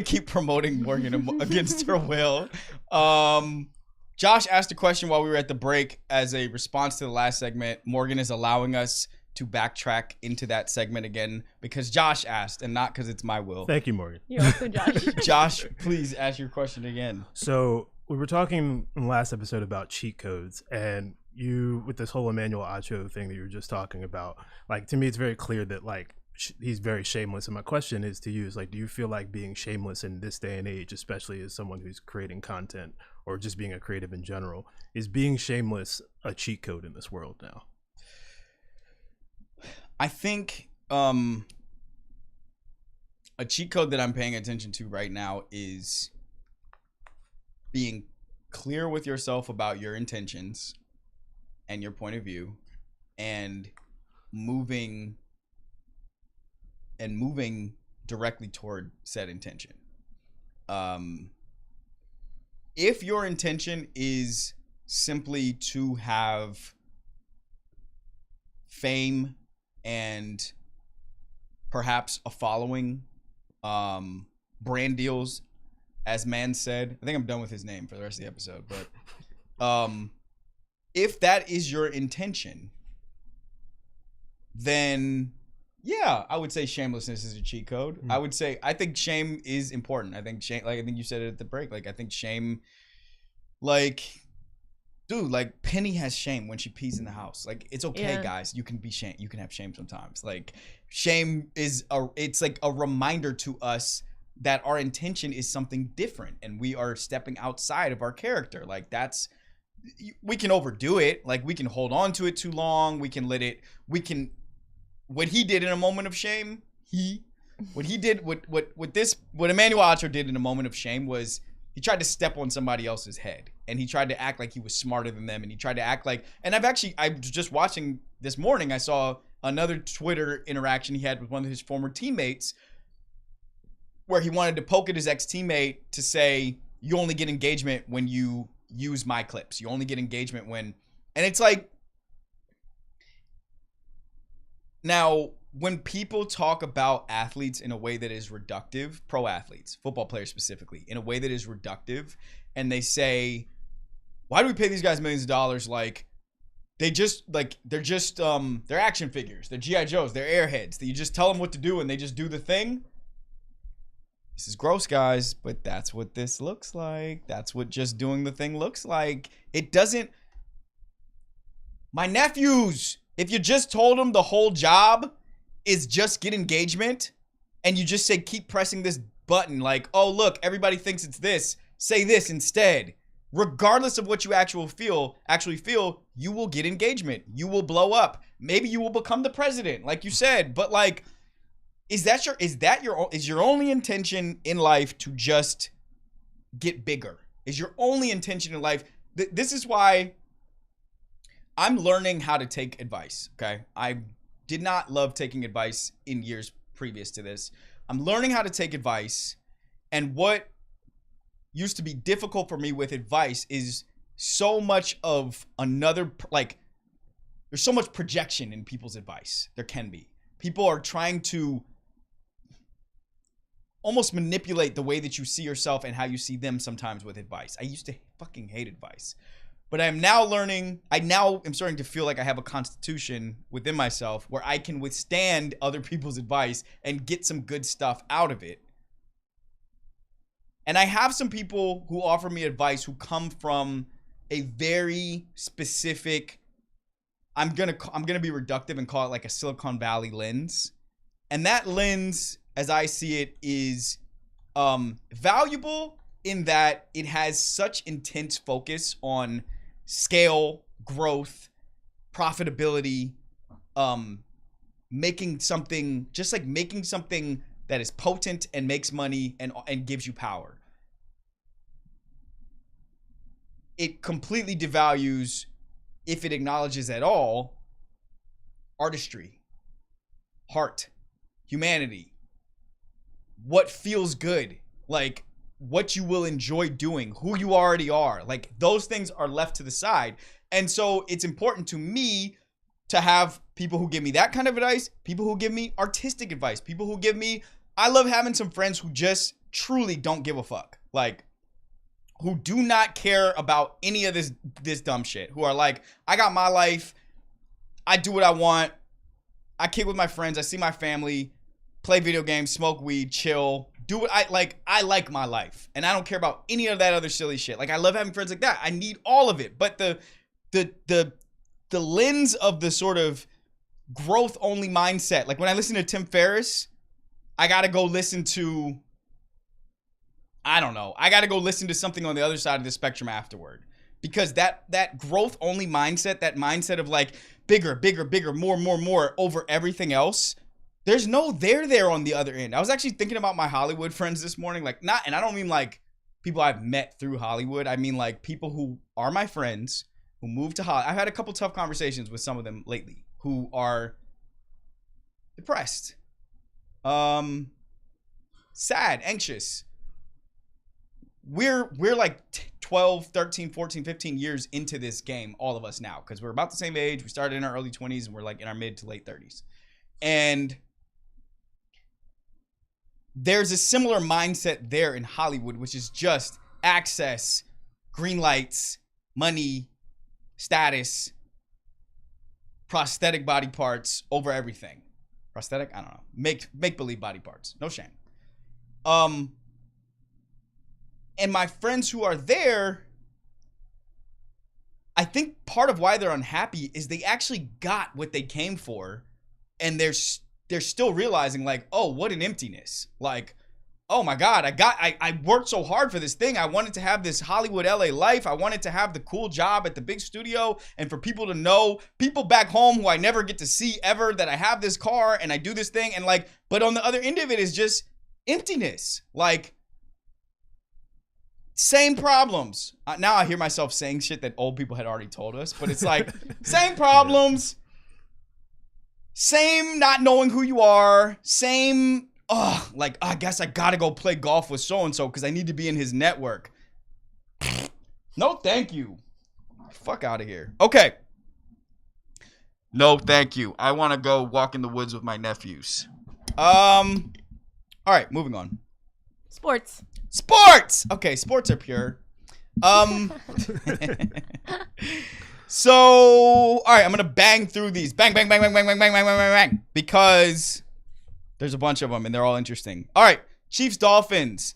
keep promoting Morgan against her will. Josh asked a question while we were at the break as a response to the last segment. Morgan is allowing us to backtrack into that segment again because Josh asked and not because it's my will. Thank you, Morgan. You're welcome, Josh. Josh, please ask your question again. So we were talking in the last episode about cheat codes, and you, with this whole Emmanuel Acho thing that you were just talking about, like, to me, it's very clear that, like, he's very shameless. And my question is to you is, like, do you feel like being shameless in this day and age, especially as someone who's creating content or just being a creative in general, is being shameless a cheat code in this world now? I think a cheat code that I'm paying attention to right now is being clear with yourself about your intentions and your point of view, and moving directly toward said intention. If your intention is simply to have fame and perhaps a following, brand deals, as man said, I think I'm done with his name for the rest of the episode, but if that is your intention, then yeah, I would say shamelessness is a cheat code. I think shame is important. I think shame, like I think you said it at the break, like I think shame, like, dude, like Penny has shame when she pees in the house. Like, it's okay, guys. You can have shame sometimes. Like, shame is it's like a reminder to us that our intention is something different and we are stepping outside of our character. Like, we can overdo it. Like, we can hold on to it too long. What he did in a moment of shame, what Emmanuel Acho did in a moment of shame was he tried to step on somebody else's head, and he tried to act like he was smarter than them, and he tried to act like, and I was just watching this morning, I saw another Twitter interaction he had with one of his former teammates where he wanted to poke at his ex-teammate to say, you only get engagement when you use my clips. You only get engagement when, and it's like, now, when people talk about athletes in a way that is reductive, pro athletes, football players specifically, in a way that is reductive, and they say, why do we pay these guys millions of dollars? Like, they're action figures, they're G.I. Joes, they're airheads, that you just tell them what to do and they just do the thing. This is gross, guys, but that's what this looks like. That's what just doing the thing looks like. It doesn't, my nephews, if you just told them the whole job is just get engagement, and you just say, keep pressing this button, like, oh, look, everybody thinks it's this, say this instead. Regardless of what you actually feel, you will get engagement. You will blow up. Maybe you will become the president, like you said. But like, is your only intention in life to just get bigger? Is your only intention in life? This is why I'm learning how to take advice, okay? I did not love taking advice in years previous to this. I'm learning how to take advice, and what used to be difficult for me with advice is so much of another, like, there's so much projection in people's advice. There can be. People are trying to almost manipulate the way that you see yourself and how you see them sometimes with advice. I used to fucking hate advice. But I now am starting to feel like I have a constitution within myself where I can withstand other people's advice and get some good stuff out of it. And I have some people who offer me advice who come from a very specific, I'm gonna be reductive and call it like a Silicon Valley lens. And that lens, as I see it, is valuable in that it has such intense focus on scale, growth, profitability, making something that is potent and makes money and gives you power. It completely devalues, if it acknowledges at all, artistry, heart, humanity, what feels good, like what you will enjoy doing, who you already are. Like, those things are left to the side. And so it's important to me to have people who give me that kind of advice, people who give me artistic advice, people who give me, I love having some friends who just truly don't give a fuck. Like, who do not care about any of this dumb shit. Who are like, I got my life, I do what I want, I kick with my friends. I see my family, play video games, smoke weed, chill, do what I like. I like my life, and I don't care about any of that other silly shit. Like, I love having friends like that. I need all of it. But the lens of the sort of growth only mindset. Like, when I listen to Tim Ferriss, I gotta go listen to, I don't know. I gotta go listen to something on the other side of the spectrum afterward. Because that growth only mindset, that mindset of like bigger, bigger, bigger, more over everything else, there's no there on the other end. I was actually thinking about my Hollywood friends this morning. Like, and I don't mean like people I've met through Hollywood. I mean like people who are my friends who moved to Hollywood. I've had a couple tough conversations with some of them lately who are depressed, sad, anxious. We're like 12, 13, 14, 15 years into this game, all of us now, because we're about the same age. We started in our early 20s and we're like in our mid to late 30s. And there's a similar mindset there in Hollywood, which is just access, green lights, money, status, prosthetic body parts over everything. Prosthetic? I don't know. Make-believe body parts. No shame. And my friends who are there, I think part of why they're unhappy is they actually got what they came for, and they're still realizing like, oh, what an emptiness. Like, oh my God, I worked so hard for this thing. I wanted to have this Hollywood LA life. I wanted to have the cool job at the big studio, and for people to know, people back home who I never get to see ever, that I have this car and I do this thing, and like, but on the other end of it is just emptiness. Like, same problems. Now I hear myself saying shit that old people had already told us, but it's like, same problems, same not knowing who you are, same, like, I guess I gotta go play golf with so-and-so because I need to be in his network. No, thank you. Fuck out of here. Okay. No, thank you. I want to go walk in the woods with my nephews. All right, moving on. Sports. Okay, sports are pure. So, all right, I'm gonna bang through these. Bang, bang, bang, bang, bang, bang, bang, bang, bang, bang, because there's a bunch of them and they're all interesting. All right, Chiefs Dolphins.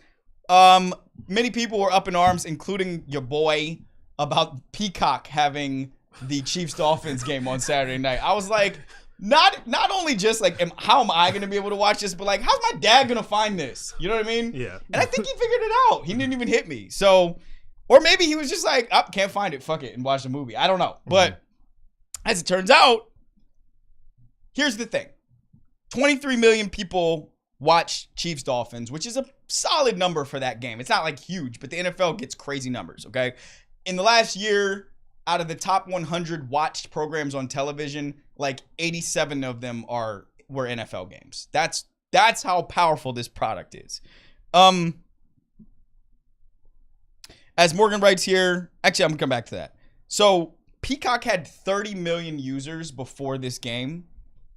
Many people were up in arms, including your boy, about Peacock having the Chiefs Dolphins game on Saturday night. I was like, not only just like, how am I going to be able to watch this, but like, how's my dad going to find this? You know what I mean? Yeah. And I think he figured it out. He didn't even hit me. So, or maybe he was just like, can't find it. Fuck it. And watch the movie. I don't know. But as it turns out, here's the thing. 23 million people watch Chiefs Dolphins, which is a solid number for that game. It's not like huge, but the NFL gets crazy numbers. Okay. In the last year, out of the top 100 watched programs on television, like 87 of them were NFL games. That's how powerful this product is. As Morgan writes here, actually, I'm gonna come back to that. So Peacock had 30 million users before this game.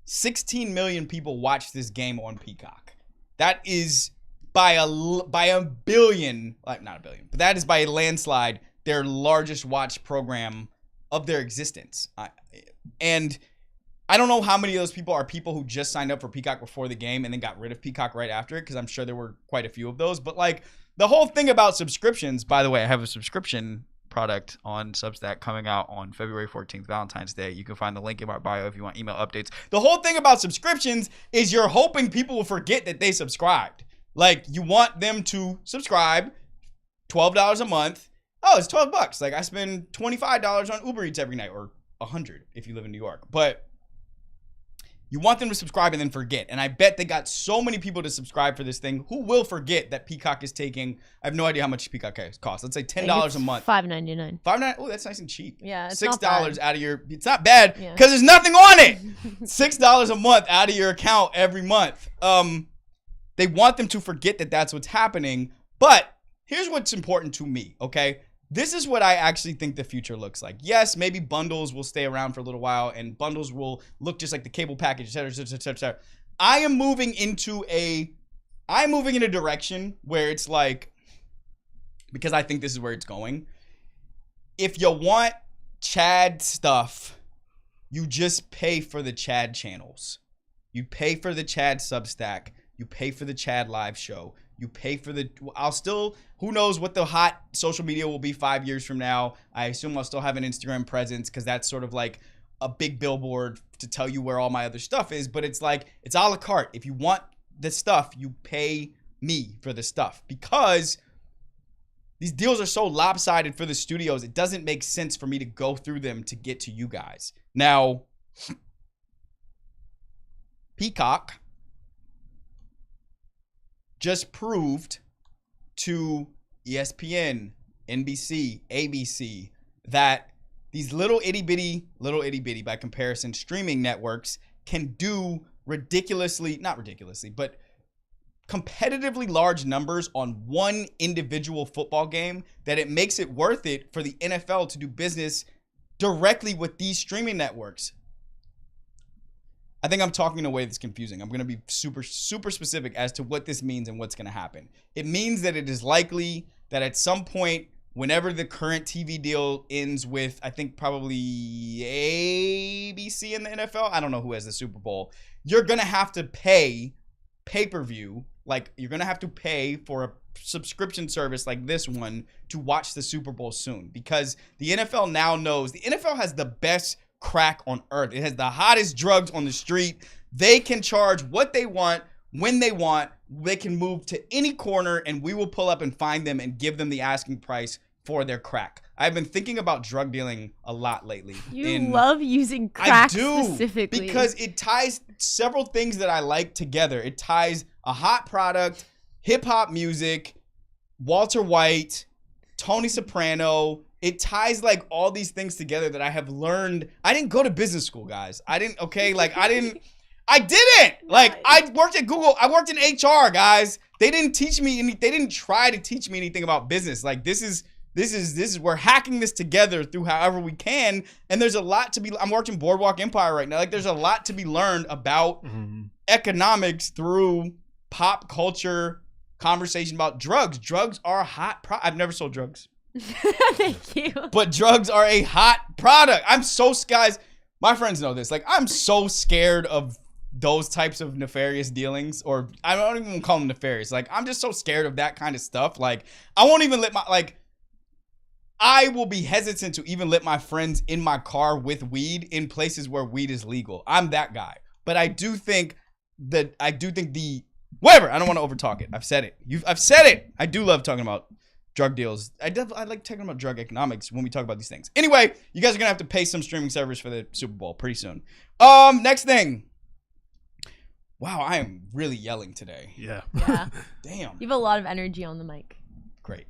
16 million people watched this game on Peacock. That is by a billion, like not a billion, but that is by a landslide their largest watched program of their existence. And I don't know how many of those people are people who just signed up for Peacock before the game and then got rid of Peacock right after it, because I'm sure there were quite a few of those. But like the whole thing about subscriptions, by the way, I have a subscription product on Substack coming out on February 14th, Valentine's Day. You can find the link in my bio if you want email updates. The whole thing about subscriptions is you're hoping people will forget that they subscribed. Like, you want them to subscribe, $12 a month. Oh, it's $12. Like, I spend $25 on Uber Eats every night, or $100 if you live in New York. But you want them to subscribe and then forget. And I bet they got so many people to subscribe for this thing who will forget that Peacock is taking, I have no idea how much Peacock costs. Let's say $10 a month. $5.99. $5.99. Oh, that's nice and cheap. Yeah, it's $6 not bad. out of your, it's not bad Yeah. because there's nothing on it. $6 a month out of your account every month. They want them to forget that that's what's happening. But here's what's important to me, okay? This is what I actually think the future looks like. Yes, maybe bundles will stay around for a little while and bundles will look just like the cable package, et cetera, et cetera, et cetera. I'm moving in a direction where it's like, because I think this is where it's going. If you want Chad stuff, you just pay for the Chad channels. You pay for the Chad Substack. You pay for the Chad live show. You pay for the, who knows what the hot social media will be 5 years from now. I assume I'll still have an Instagram presence because that's sort of like a big billboard to tell you where all my other stuff is. But it's like, it's a la carte. If you want the stuff, you pay me for the stuff, because these deals are so lopsided for the studios. It doesn't make sense for me to go through them to get to you guys. Now, Peacock just proved to ESPN, NBC, ABC that these little itty bitty by comparison streaming networks can do not ridiculously, but competitively large numbers on one individual football game, that it makes it worth it for the NFL to do business directly with these streaming networks. I think I'm talking in a way that's confusing. I'm going to be super specific as to what this means and what's going to happen. It means that it is likely that at some point, whenever the current TV deal ends with, I think probably ABC in the NFL, I don't know who has the Super Bowl, you're going to have to pay pay-per-view. Like, you're going to have to pay for a subscription service like this one to watch the Super Bowl soon, because the NFL now knows the NFL has the best crack on earth. It has the hottest drugs on the street. They can charge what they want when they want. They can move to any corner and we will pull up and find them and give them the asking price for their crack. I've been thinking about drug dealing a lot lately. You love using crack specifically. Because it ties several things that I like together. It ties a hot product, hip hop music, Walter White, Tony Soprano. It ties like all these things together that I have learned. I didn't go to business school, guys. I didn't. Like, I worked at Google. I worked in HR, guys. They didn't teach me any. They didn't try to teach me anything about business. Like, this is we're hacking this together through however we can. And there's a lot to be. I'm watching Boardwalk Empire right now. Like, there's a lot to be learned about economics through pop culture conversation about drugs. Drugs are a hot I've never sold drugs. Thank you. But drugs are a hot product. Guys, my friends know this. Like, I'm so scared of those types of nefarious dealings, or I don't even call them nefarious. Like, I'm just so scared of that kind of stuff. Like, I won't even I will be hesitant to even let my friends in my car with weed in places where weed is legal. I'm that guy. But I do think whatever. I don't want to overtalk it. I've said it. I've said it. I do love talking about drug deals. I like talking about drug economics when we talk about these things. Anyway, you guys are gonna have to pay some streaming servers for the Super Bowl pretty soon. Next thing. Wow, I am really yelling today. Yeah. Damn. You have a lot of energy on the mic. Great.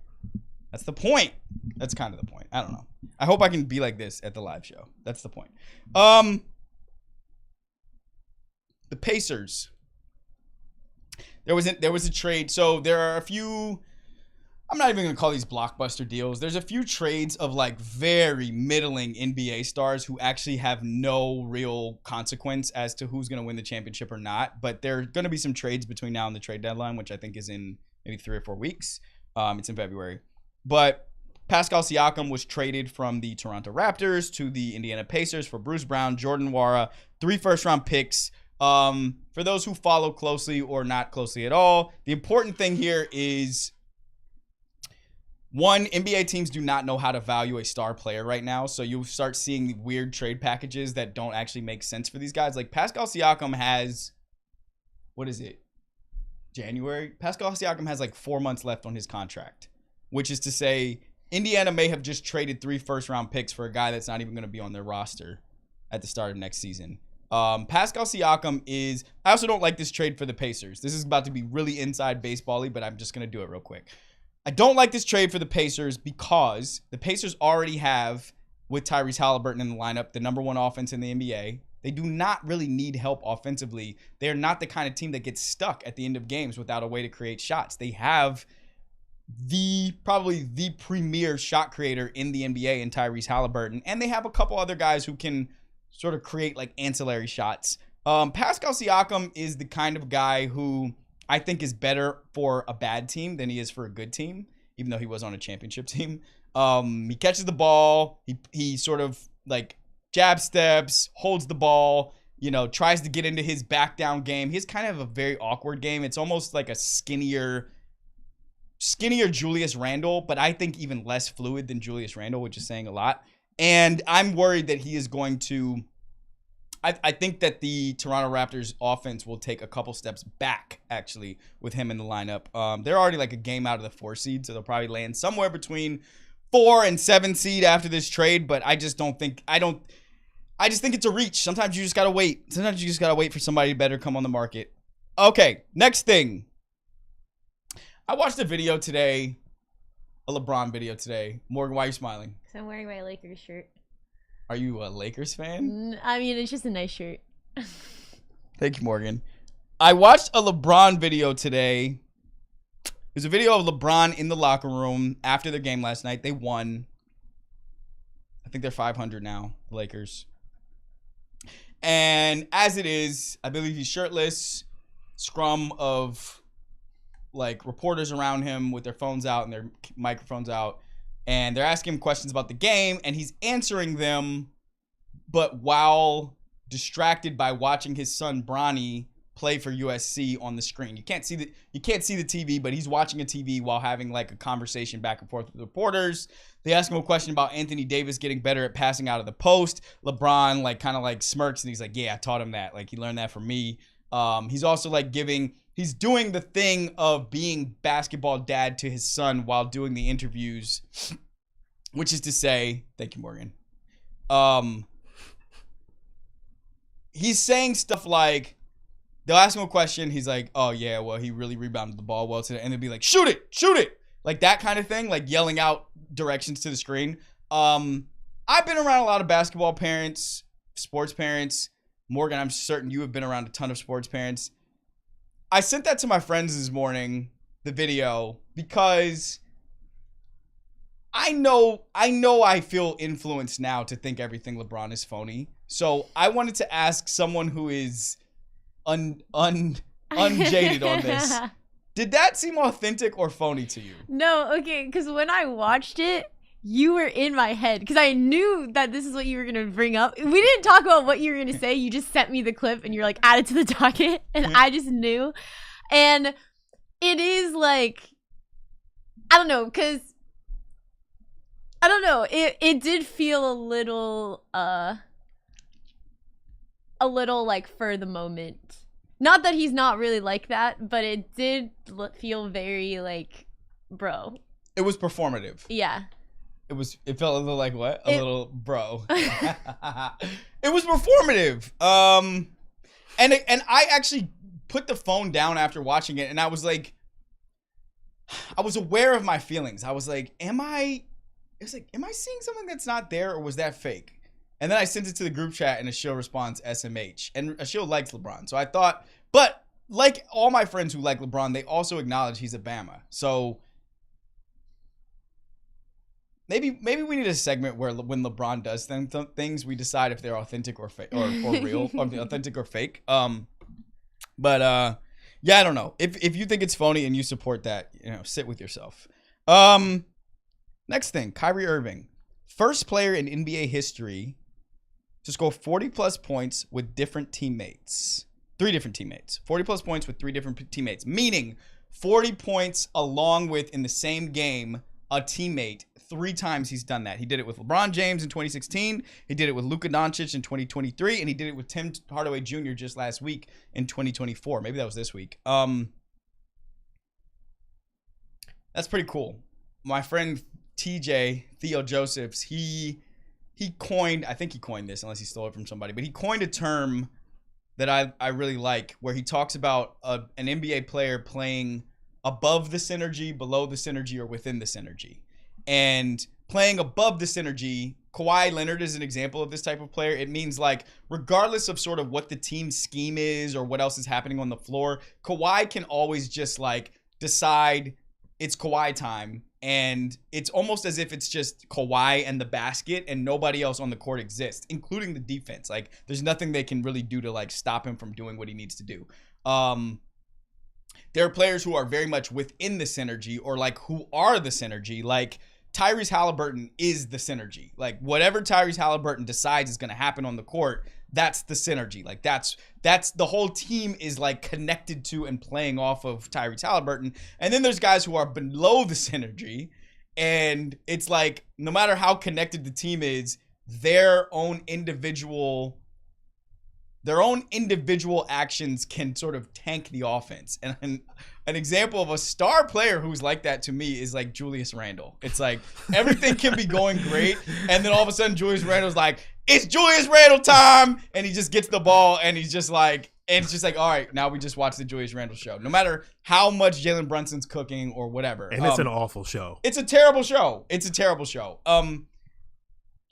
That's the point. That's kind of the point. I don't know. I hope I can be like this at the live show. That's the point. The Pacers. There was a trade. So there are a few. I'm not even going to call these blockbuster deals. There's a few trades of like very middling NBA stars who actually have no real consequence as to who's going to win the championship or not. But there are going to be some trades between now and the trade deadline, which I think is in maybe 3 or 4 weeks. It's in February. But Pascal Siakam was traded from the Toronto Raptors to the Indiana Pacers for Bruce Brown, Jordan Nwora, 3 first-round picks. For those who follow closely or not closely at all, the important thing here is, one, NBA teams do not know how to value a star player right now, so you'll start seeing weird trade packages that don't actually make sense for these guys. Like, Pascal Siakam has, what is it, January? Pascal Siakam has like 4 months left on his contract, which is to say Indiana may have just traded 3 first-round picks for a guy that's not even going to be on their roster at the start of next season. Pascal Siakam is, I also don't like this trade for the Pacers. This is about to be really inside baseball-y, but I'm just going to do it real quick. I don't like this trade for the Pacers because the Pacers already have, with Tyrese Halliburton in the lineup, the #1 offense in the NBA. They do not really need help offensively. They are not the kind of team that gets stuck at the end of games without a way to create shots. They have probably the premier shot creator in the NBA in Tyrese Halliburton, and they have a couple other guys who can sort of create like ancillary shots. Pascal Siakam is the kind of guy who I think is better for a bad team than he is for a good team, even though he was on a championship team. He catches the ball. He sort of like jab steps, holds the ball. tries to get into his back down game. He's kind of a very awkward game. It's almost like a skinnier Julius Randle, but I think even less fluid than Julius Randle, which is saying a lot. And I'm worried that he is going to, I think that the Toronto Raptors offense will take a couple steps back, actually, with him in the lineup. They're already like a game out of the 4 seed, so they'll probably land somewhere between 4 and 7 seed after this trade, but I just think it's a reach. Sometimes you just got to wait. Sometimes you just got to wait for somebody better come on the market. Okay, next thing. I watched a video today, a LeBron video today. Morgan, why are you smiling? Because I'm wearing my Lakers shirt. Are you a Lakers fan? I mean, it's just a nice shirt. Thank you, Morgan. I watched a LeBron video today. There's a video of LeBron in the locker room after their game last night. They won. I think they're 500 now, the Lakers. And as it is, I believe he's shirtless. Scrum of like reporters around him with their phones out and their microphones out. And they're asking him questions about the game, and he's answering them, but while distracted by watching his son Bronny play for USC on the screen. You can't see the TV, but he's watching a TV while having like a conversation back and forth with reporters. They ask him a question about Anthony Davis getting better at passing out of the post. LeBron like kind of like smirks and he's like, "Yeah, I taught him that. Like he learned that from me." He's also like he's doing the thing of being basketball dad to his son while doing the interviews, which is to say, thank you, Morgan. He's saying stuff like, they'll ask him a question. He's like, "Oh yeah, well, he really rebounded the ball well today." And they'll be like, "Shoot it. Like that kind of thing, like yelling out directions to the screen. I've been around a lot of basketball parents, sports parents. Morgan, I'm certain you have been around a ton of sports parents. I sent that to my friends this morning, the video, because I know I feel influenced now to think everything LeBron is phony. So I wanted to ask someone who is unjaded on this. Did that seem authentic or phony to you? No, okay, because when I watched it, you were in my head because I knew that this is what you were going to bring up. We didn't talk about what you were going to say. You just sent me the clip and you're like, add it to the docket. And I just knew. And it is like, I don't know, because, I don't know. It did feel a little like for the moment. Not that he's not really like that, but it did feel very like, bro. It was performative. Yeah. It felt a little like what? A little bro. It was performative. And I actually put the phone down after watching it, and I was like, I was aware of my feelings. I was like, am I seeing something that's not there, or was that fake? And then I sent it to the group chat, and Ashil responds SMH. And Ashil likes LeBron. So I thought, but like all my friends who like LeBron, they also acknowledge he's a Bama. So maybe we need a segment where when LeBron does things, we decide if they're authentic or fake or real, or authentic or fake. But yeah, I don't know. If you think it's phony and you support that, sit with yourself. Next thing, Kyrie Irving, first player in NBA history to score 40 plus points with different teammates. 3 different teammates. 40 plus points with 3 different teammates, meaning 40 points along with, in the same game, a teammate. 3 times he's done that. He did it with LeBron James in 2016. He did it with Luka Doncic in 2023, and he did it with Tim Hardaway Jr. just last week in 2024. Maybe that was this week. That's pretty cool. My friend TJ, Theo Josephs, he coined, I think he coined this, unless he stole it from somebody, but he coined a term that I really like, where he talks about an NBA player playing above the synergy, below the synergy, or within the synergy. And playing above the synergy, Kawhi Leonard is an example of this type of player. It means like, regardless of sort of what the team's scheme is or what else is happening on the floor, Kawhi can always just like decide it's Kawhi time. And it's almost as if it's just Kawhi and the basket and nobody else on the court exists, including the defense. Like, there's nothing they can really do to like stop him from doing what he needs to do. There are players who are very much within the synergy, or like who are the synergy, like Tyrese Halliburton is the synergy. Like whatever Tyrese Halliburton decides is going to happen on the court, that's the synergy. Like that's the whole team is like connected to and playing off of Tyrese Halliburton. And then there's guys who are below the synergy, and it's like no matter how connected the team is, their own individual actions can sort of tank the offense. And an example of a star player who's like that to me is like Julius Randle. It's like everything can be going great, and then all of a sudden Julius Randle's like, it's Julius Randle time, and he just gets the ball, and he's just like, and it's just like, all right, now we just watch the Julius Randle show. No matter how much Jalen Brunson's cooking or whatever. And it's an awful show. It's a terrible show. It's a terrible show.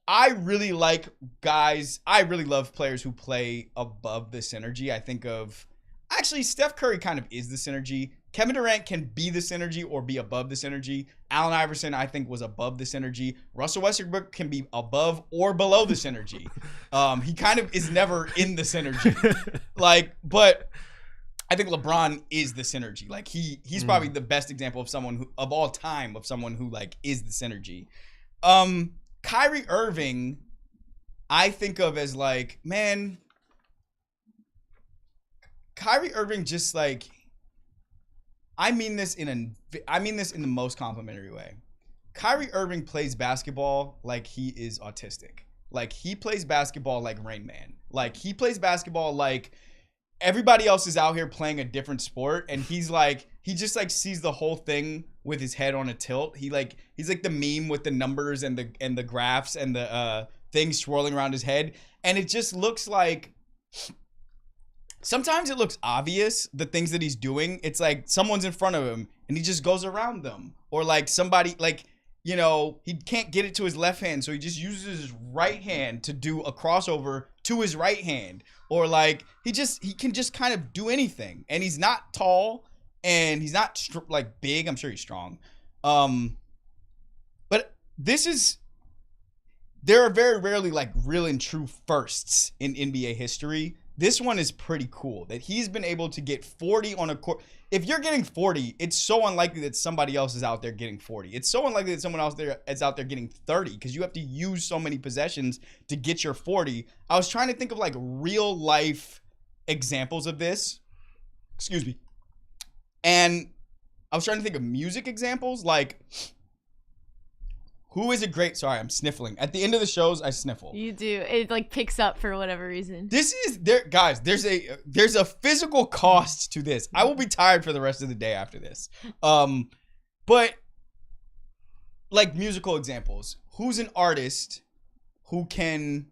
I really like guys. I really love players who play above the synergy. I think of actually Steph Curry kind of is the synergy. Kevin Durant can be the synergy or be above the synergy. Allen Iverson, I think, was above the synergy. Russell Westbrook can be above or below the synergy. He kind of is never in the synergy. But I think LeBron is the synergy. Like he's probably the best example of someone who of all time of someone who like is the synergy. Kyrie Irving, I think of as like, man, Kyrie Irving just like, I mean this in the most complimentary way. Kyrie Irving plays basketball like he is autistic. Like he plays basketball like Rain Man. Like he plays basketball like everybody else is out here playing a different sport, and he's like, he just like sees the whole thing with his head on a tilt. He's like the meme with the numbers and the graphs and the things swirling around his head, and it just looks like sometimes it looks obvious the things that he's doing. It's like someone's in front of him and he just goes around them, or like somebody like, you know, he can't get it to his left hand, so he just uses his right hand to do a crossover to his right hand. Or like he can just kind of do anything, and he's not tall and he's not like big. I'm sure he's strong, but there are very rarely like real and true firsts in NBA history. This one is pretty cool that he's been able to get 40 on a court. If you're getting 40, it's so unlikely that somebody else is out there getting 40. It's so unlikely that someone else there is out there getting 30 because you have to use so many possessions to get your 40. I was trying to think of like real life examples of this. Excuse me. And I was trying to think of music examples. Like, who is a great... Sorry, I'm sniffling. At the end of the shows, I sniffle. You do. It like picks up for whatever reason. This is... Guys, there's a physical cost to this. I will be tired for the rest of the day after this. But, like, musical examples. Who's an artist who can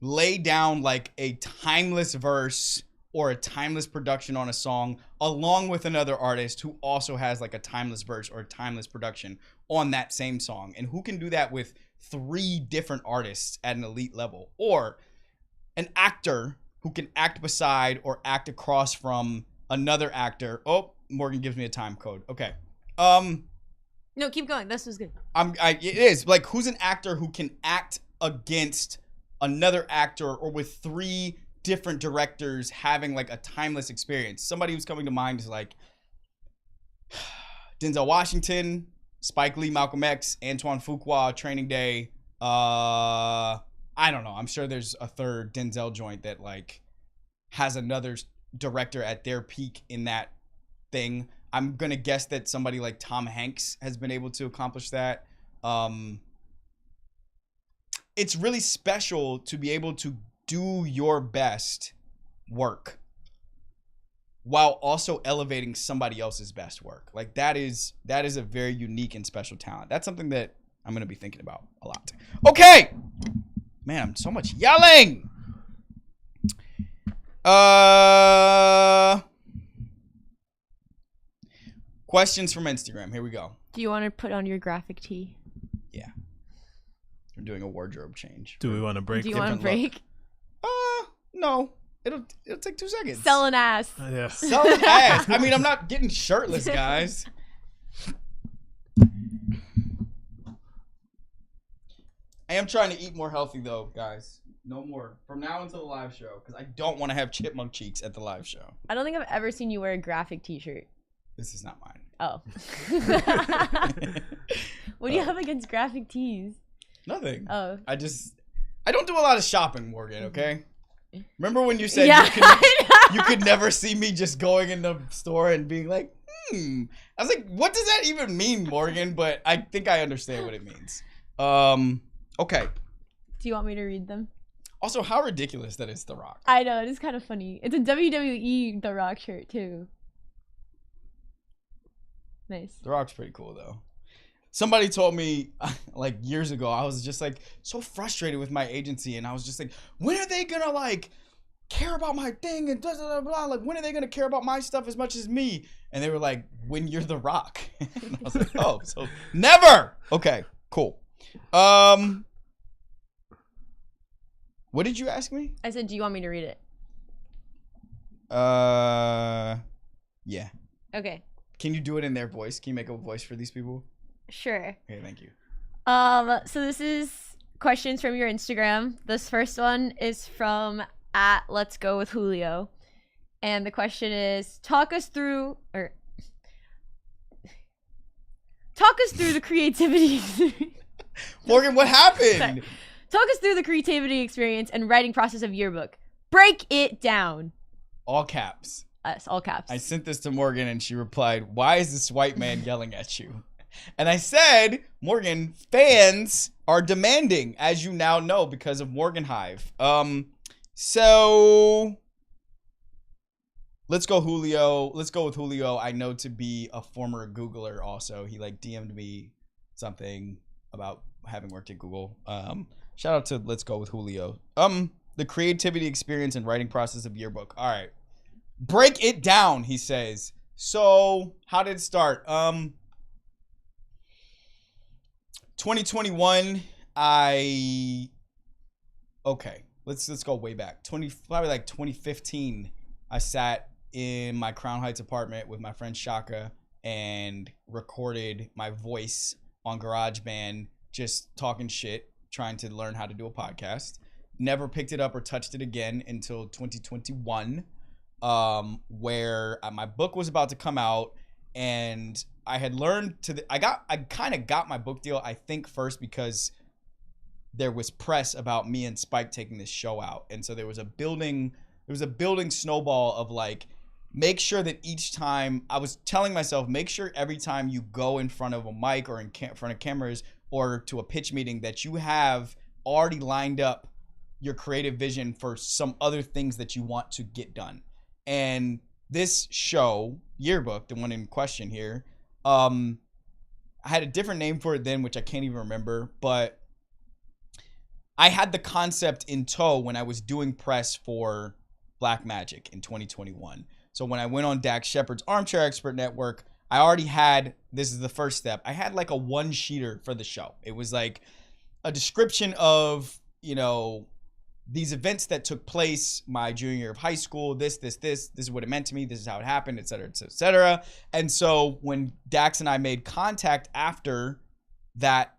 lay down, like, a timeless verse or a timeless production on a song along with another artist who also has, like, a timeless verse or a timeless production on that same song, and who can do that with 3 different artists at an elite level? Or an actor who can act beside or act across from another actor. Oh, Morgan gives me a time code. Okay. No, keep going. This was good. It is like, who's an actor who can act against another actor or with 3 different directors having like a timeless experience? Somebody who's coming to mind is like Denzel Washington, Spike Lee, Malcolm X, Antoine Fuqua, Training Day. I don't know. I'm sure there's a third Denzel joint that like has another director at their peak in that thing. I'm gonna guess that somebody like Tom Hanks has been able to accomplish that. It's really special to be able to do your best work while also elevating somebody else's best work. Like that is a very unique and special talent. That's something that I'm going to be thinking about a lot. Okay. Man, so much yelling. Questions from Instagram. Here we go. Do you want to put on your graphic tee? Yeah. We're doing a wardrobe change. Do we want to break? Do you want to break? No. It'll take 2 seconds. Sell an ass. Yeah. Sell an ass. I mean, I'm not getting shirtless, guys. I am trying to eat more healthy, though, guys. No more. From now until the live show, because I don't want to have chipmunk cheeks at the live show. I don't think I've ever seen you wear a graphic t-shirt. This is not mine. Oh. What do you have against graphic tees? Nothing. Oh. I don't do a lot of shopping, Morgan, okay? Remember when you said Yeah, you could never see me just going in the store and being like, I was like, what does that even mean, Morgan? But I think I understand what it means. Okay. Do you want me to read them? Also, how ridiculous that is The Rock. I know, it is kind of funny. It's a WWE The Rock shirt, too. Nice. The Rock's pretty cool, though. Somebody told me, like, years ago, I was just, like, so frustrated with my agency, and I was just like, when are they gonna, like, care about my thing, and blah, blah, blah, blah. Like, when are they gonna care about my stuff as much as me? And they were like, when you're The Rock. And I was like, oh, so never! Okay, cool. What did you ask me? I said, do you want me to read it? Yeah. Okay. Can you do it in their voice? Can you make a voice for these people? Sure. Okay, thank you. So this is questions from your Instagram. This first one is from @Let's Go with Julio. And the question is, talk us through the creativity. Morgan, what happened? Sorry. Talk us through the creativity experience and writing process of Yearbook. Break it down. All caps. Us, all caps. I sent this to Morgan and she replied, why is this white man yelling at you? And I said, Morgan, fans are demanding, as you now know, because of Morgan Hive. So let's go Julio. Let's go with Julio. I know to be a former Googler also. He like DM'd me something about having worked at Google. Shout out to Let's Go with Julio. The creativity experience and writing process of Yearbook. All right. Break it down, he says. So how did it start? 2021, okay, let's go way back. Probably like 2015, I sat in my Crown Heights apartment with my friend Shaka and recorded my voice on GarageBand, just talking shit, trying to learn how to do a podcast. Never picked it up or touched it again until 2021, where my book was about to come out, and I had learned I kind of got my book deal, I think, first because there was press about me and Spike taking this show out. And so there was a building snowball of like, make sure that each time, I was telling myself, make sure every time you go in front of a mic or in front of cameras or to a pitch meeting that you have already lined up your creative vision for some other things that you want to get done. And this show, Yearbook, the one in question here, I had a different name for it then, which I can't even remember, but I had the concept in tow when I was doing press for Black Magic in 2021. So when I went on Dax Shepard's Armchair Expert Network, I already had, this is the first step, I had like a one-sheeter for the show. It was like a description of, you know, these events that took place my junior year of high school, this is what it meant to me, this is how it happened, et cetera, et cetera, et cetera. And so when Dax and I made contact after that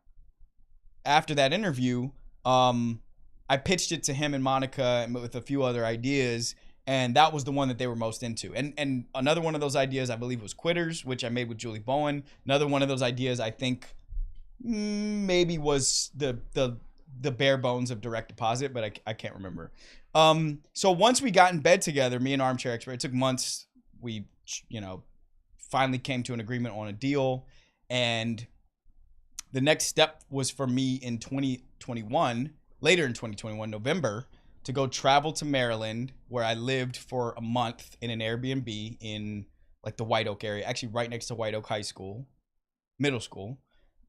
interview, I pitched it to him and Monica and with a few other ideas, and that was the one that they were most into. And another one of those ideas, I believe, was Quitters, which I made with Julie Bowen. Another one of those ideas, I think, maybe was the bare bones of Direct Deposit, but I can't remember. So once we got in bed together, me and Armchair Expert, it took months. We, finally came to an agreement on a deal. And the next step was for me in 2021, later in 2021, November, to go travel to Maryland, where I lived for a month in an Airbnb in like the White Oak area, actually right next to White Oak High School, middle school.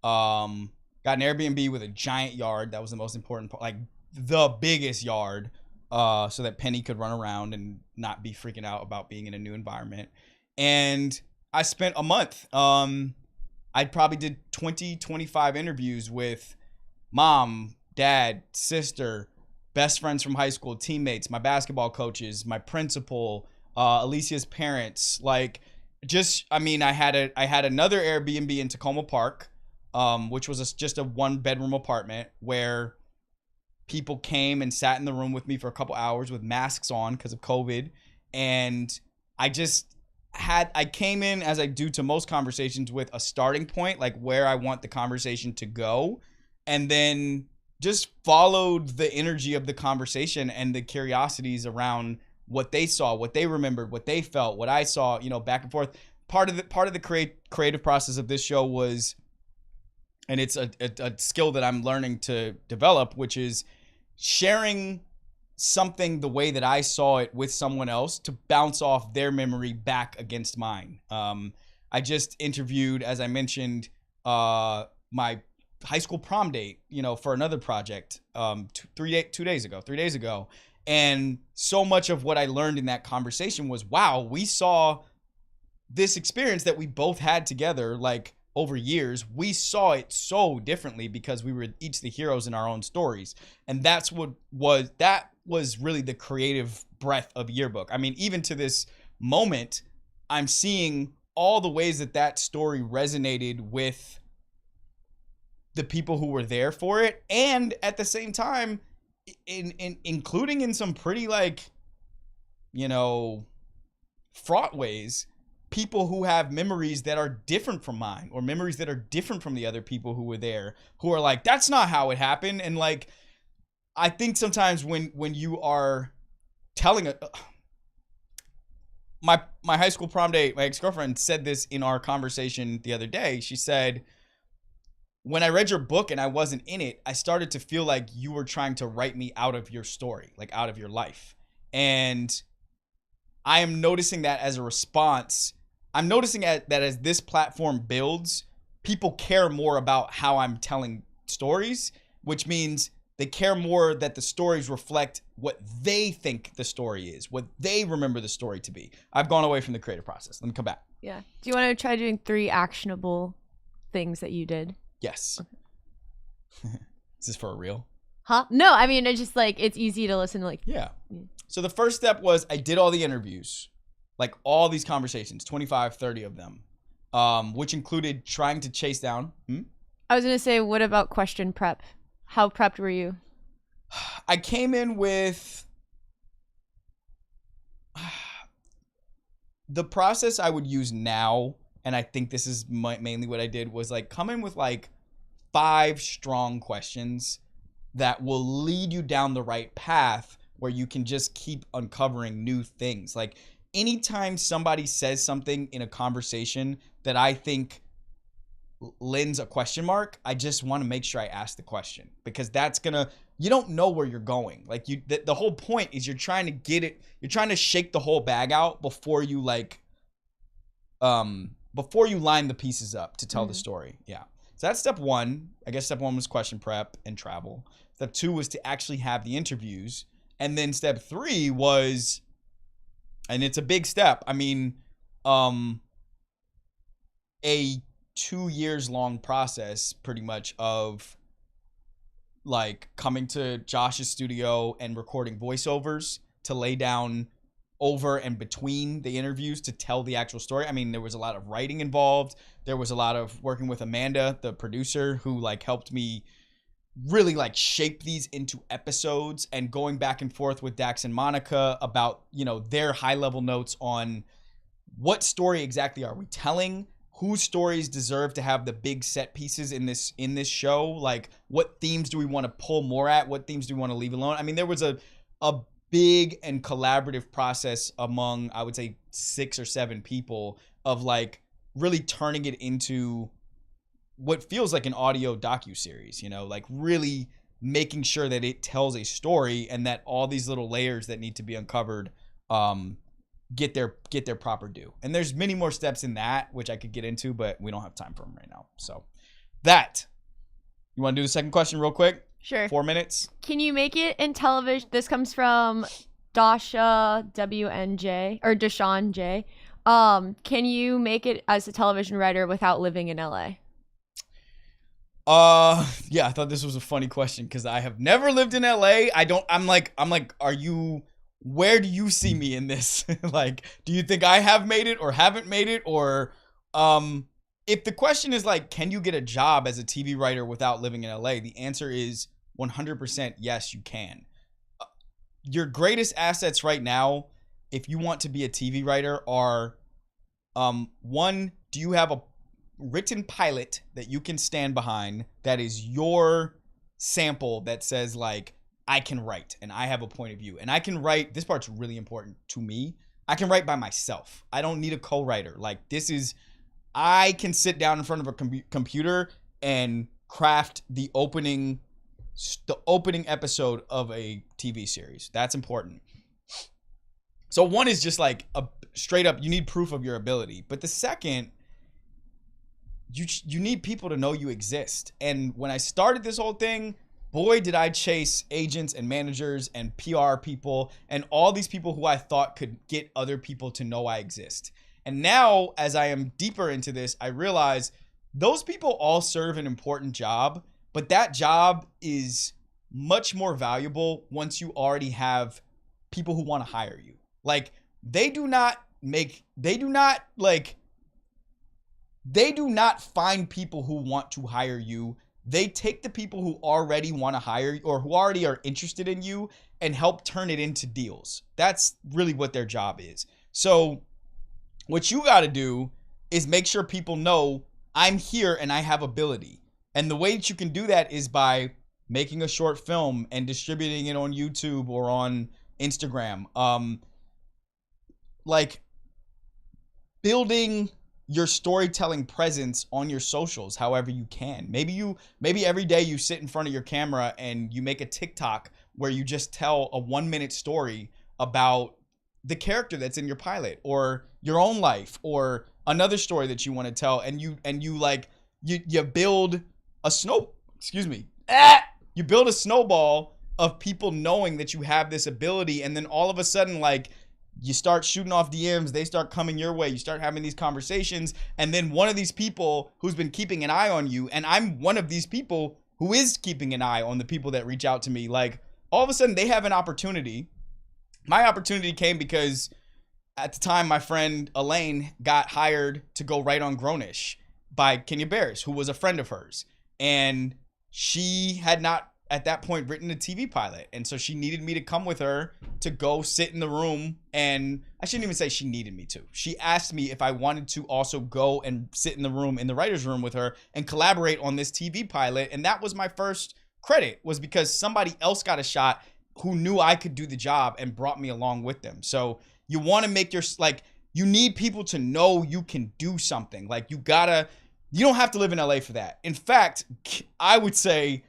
Got an Airbnb with a giant yard. That was the most important part, like the biggest yard, so that Penny could run around and not be freaking out about being in a new environment. And I spent a month. I probably did 25 interviews with mom, dad, sister, best friends from high school, teammates, my basketball coaches, my principal, Alicia's parents. Like, I had another Airbnb in Tacoma Park, which was just a 1-bedroom apartment where people came and sat in the room with me for a couple hours with masks on because of COVID. And I just I came in, as I do to most conversations, with a starting point, like where I want the conversation to go, and then just followed the energy of the conversation and the curiosities around what they saw, what they remembered, what they felt, what I saw, back and forth. Part of the creative process of this show was, and it's a skill that I'm learning to develop, which is sharing something the way that I saw it with someone else to bounce off their memory back against mine. I just interviewed, as I mentioned, my high school prom date, for another project 3 days ago. And so much of what I learned in that conversation was, wow, we saw this experience that we both had together, like over years. We saw it so differently because we were each the heroes in our own stories. And that was really the creative breath of Yearbook. I mean, even to this moment, I'm seeing all the ways that story resonated with the people who were there for it, and at the same time, including in some pretty fraught ways, people who have memories that are different from mine, or memories that are different from the other people who were there, who are like, that's not how it happened. And I think sometimes when you are telling my high school prom date, my ex-girlfriend said this in our conversation the other day. She said, when I read your book and I wasn't in it, I started to feel like you were trying to write me out of your story, like out of your life. And I am noticing that as a response. I'm noticing that as this platform builds, people care more about how I'm telling stories, which means they care more that the stories reflect what they think the story is, what they remember the story to be. I've gone away from the creative process. Let me come back. Yeah. Do you want to try doing 3 actionable things that you did? Yes. Is this for real? Huh? No, I mean, it's just it's easy to listen to Yeah. So the first step was I did all the interviews, all these conversations, 25, 30 of them, which included trying to chase down. I was going to say, what about question prep? How prepped were you? I came in with the process I would use now, and I think this is mainly what I did, was come in with 5 strong questions that will lead you down the right path where you can just keep uncovering new things. Anytime somebody says something in a conversation that I think lends a question mark, I just want to make sure I ask the question, because you don't know where you're going. The whole point is you're trying to shake the whole bag out before you line the pieces up to tell the story. Yeah. So that's step 1. I guess step 1 was question prep and travel. Step 2 was to actually have the interviews. And then step 3 was, and it's a big step, I mean, a 2 years long process pretty much of coming to Josh's studio and recording voiceovers to lay down over and between the interviews to tell the actual story. I mean, there was a lot of writing involved. There was a lot of working with Amanda, the producer, who helped me really shape these into episodes, and going back and forth with Dax and Monica about, their high level notes on what story exactly are we telling, whose stories deserve to have the big set pieces in this show, what themes do we want to pull more at, what themes do we want to leave alone. I mean, there was a big and collaborative process among, I would say, 6 or 7 people of really turning it into what feels like an audio docuseries, really making sure that it tells a story and that all these little layers that need to be uncovered get their proper due. And there's many more steps in that, which I could get into, but we don't have time for them right now. So you want to do the second question real quick? Sure. 4 minutes. Can you make it in television? This comes from Dasha WNJ or Deshaun J. Can you make it as a television writer without living in LA? Yeah, I thought this was a funny question because I have never lived in LA. I'm like, where do you see me in this? Do you think I have made it or haven't made it? Or, if the question is can you get a job as a TV writer without living in LA? The answer is 100% yes, you can. Your greatest assets right now, if you want to be a TV writer, are One, do you have a written pilot that you can stand behind that is your sample that says like, I can write and I have a point of view and I can write. This part's really important to me. I can write by myself. I don't need a co-writer. Like I can sit down in front of a computer and craft the opening episode of a TV series. That's important. So one is just like a straight up, you need proof of your ability. But the second, you need people to know you exist. And when I started this whole thing, boy, did I chase agents and managers and PR people and all these people who I thought could get other people to know I exist. And now, as I am deeper into this, I realize those people all serve an important job, but that job is much more valuable once you already have people who want to hire you. Like, they do not find people who want to hire you. They take the people who already want to hire you or who already are interested in you and help turn it into deals. That's really what their job is. So what you got to do is make sure people know I'm here and I have ability. And the way that you can do that is by making a short film and distributing it on YouTube or on Instagram. Like building your storytelling presence on your socials however you can. Maybe every day you sit in front of your camera and you make a TikTok where you just tell a 1-minute story about the character that's in your pilot or your own life or another story that you want to tell, and you build a you build a snowball of people knowing that you have this ability, and then all of a sudden, like, you start shooting off DMs, they start coming your way, you start having these conversations, and then one of these people who's been keeping an eye on you, and I'm one of these people who is keeping an eye on the people that reach out to me, like, all of a sudden they have an opportunity. My opportunity came because at the time my friend Elaine got hired to go write on Grownish by Kenya Barris, who was a friend of hers, and she had not at that point written a TV pilot, and so she needed me to come with her to go sit in the room. And I shouldn't even say she needed me to. She asked me if I wanted to also go and sit in the room, in the writer's room with her and collaborate on this TV pilot. And that was my first credit, was because somebody else got a shot who knew I could do the job and brought me along with them. So you want to make you need people to know you can do something. Like, you don't have to live in LA for that. In fact, I would say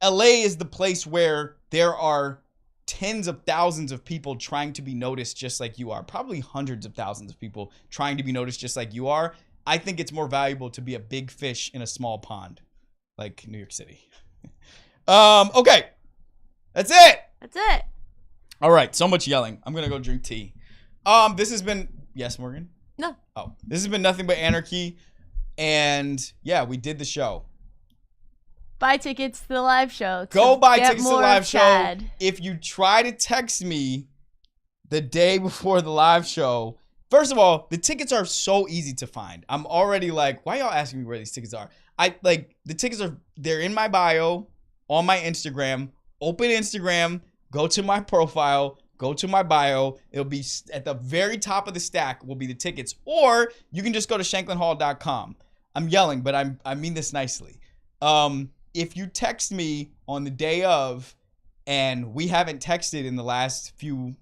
LA is the place where there are tens of thousands of people trying to be noticed just like you are. Probably hundreds of thousands of people trying to be noticed just like you are. I think it's more valuable to be a big fish in a small pond, like New York City. Okay. That's it. All right. So much yelling. I'm going to go drink tea. This has been, yes, Morgan? No. Oh, this has been Nothing But Anarchy. And yeah, we did the show. Buy tickets to the live show. Go buy tickets to the live show. Chad. If you try to text me the day before the live show, first of all, the tickets are so easy to find. I'm already like, why y'all asking me where these tickets are? The tickets they're in my bio on my Instagram. Open Instagram, go to my profile, go to my bio. It'll be at the very top of the stack will be the tickets. Or you can just go to shanklinhall.com. I'm yelling, but I mean this nicely. If you text me on the day of and we haven't texted in the last few,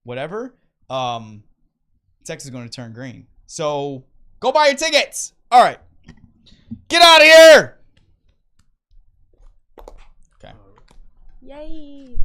whatever, text is going to turn green. So go buy your tickets. All right. Get out of here. Okay. Yay.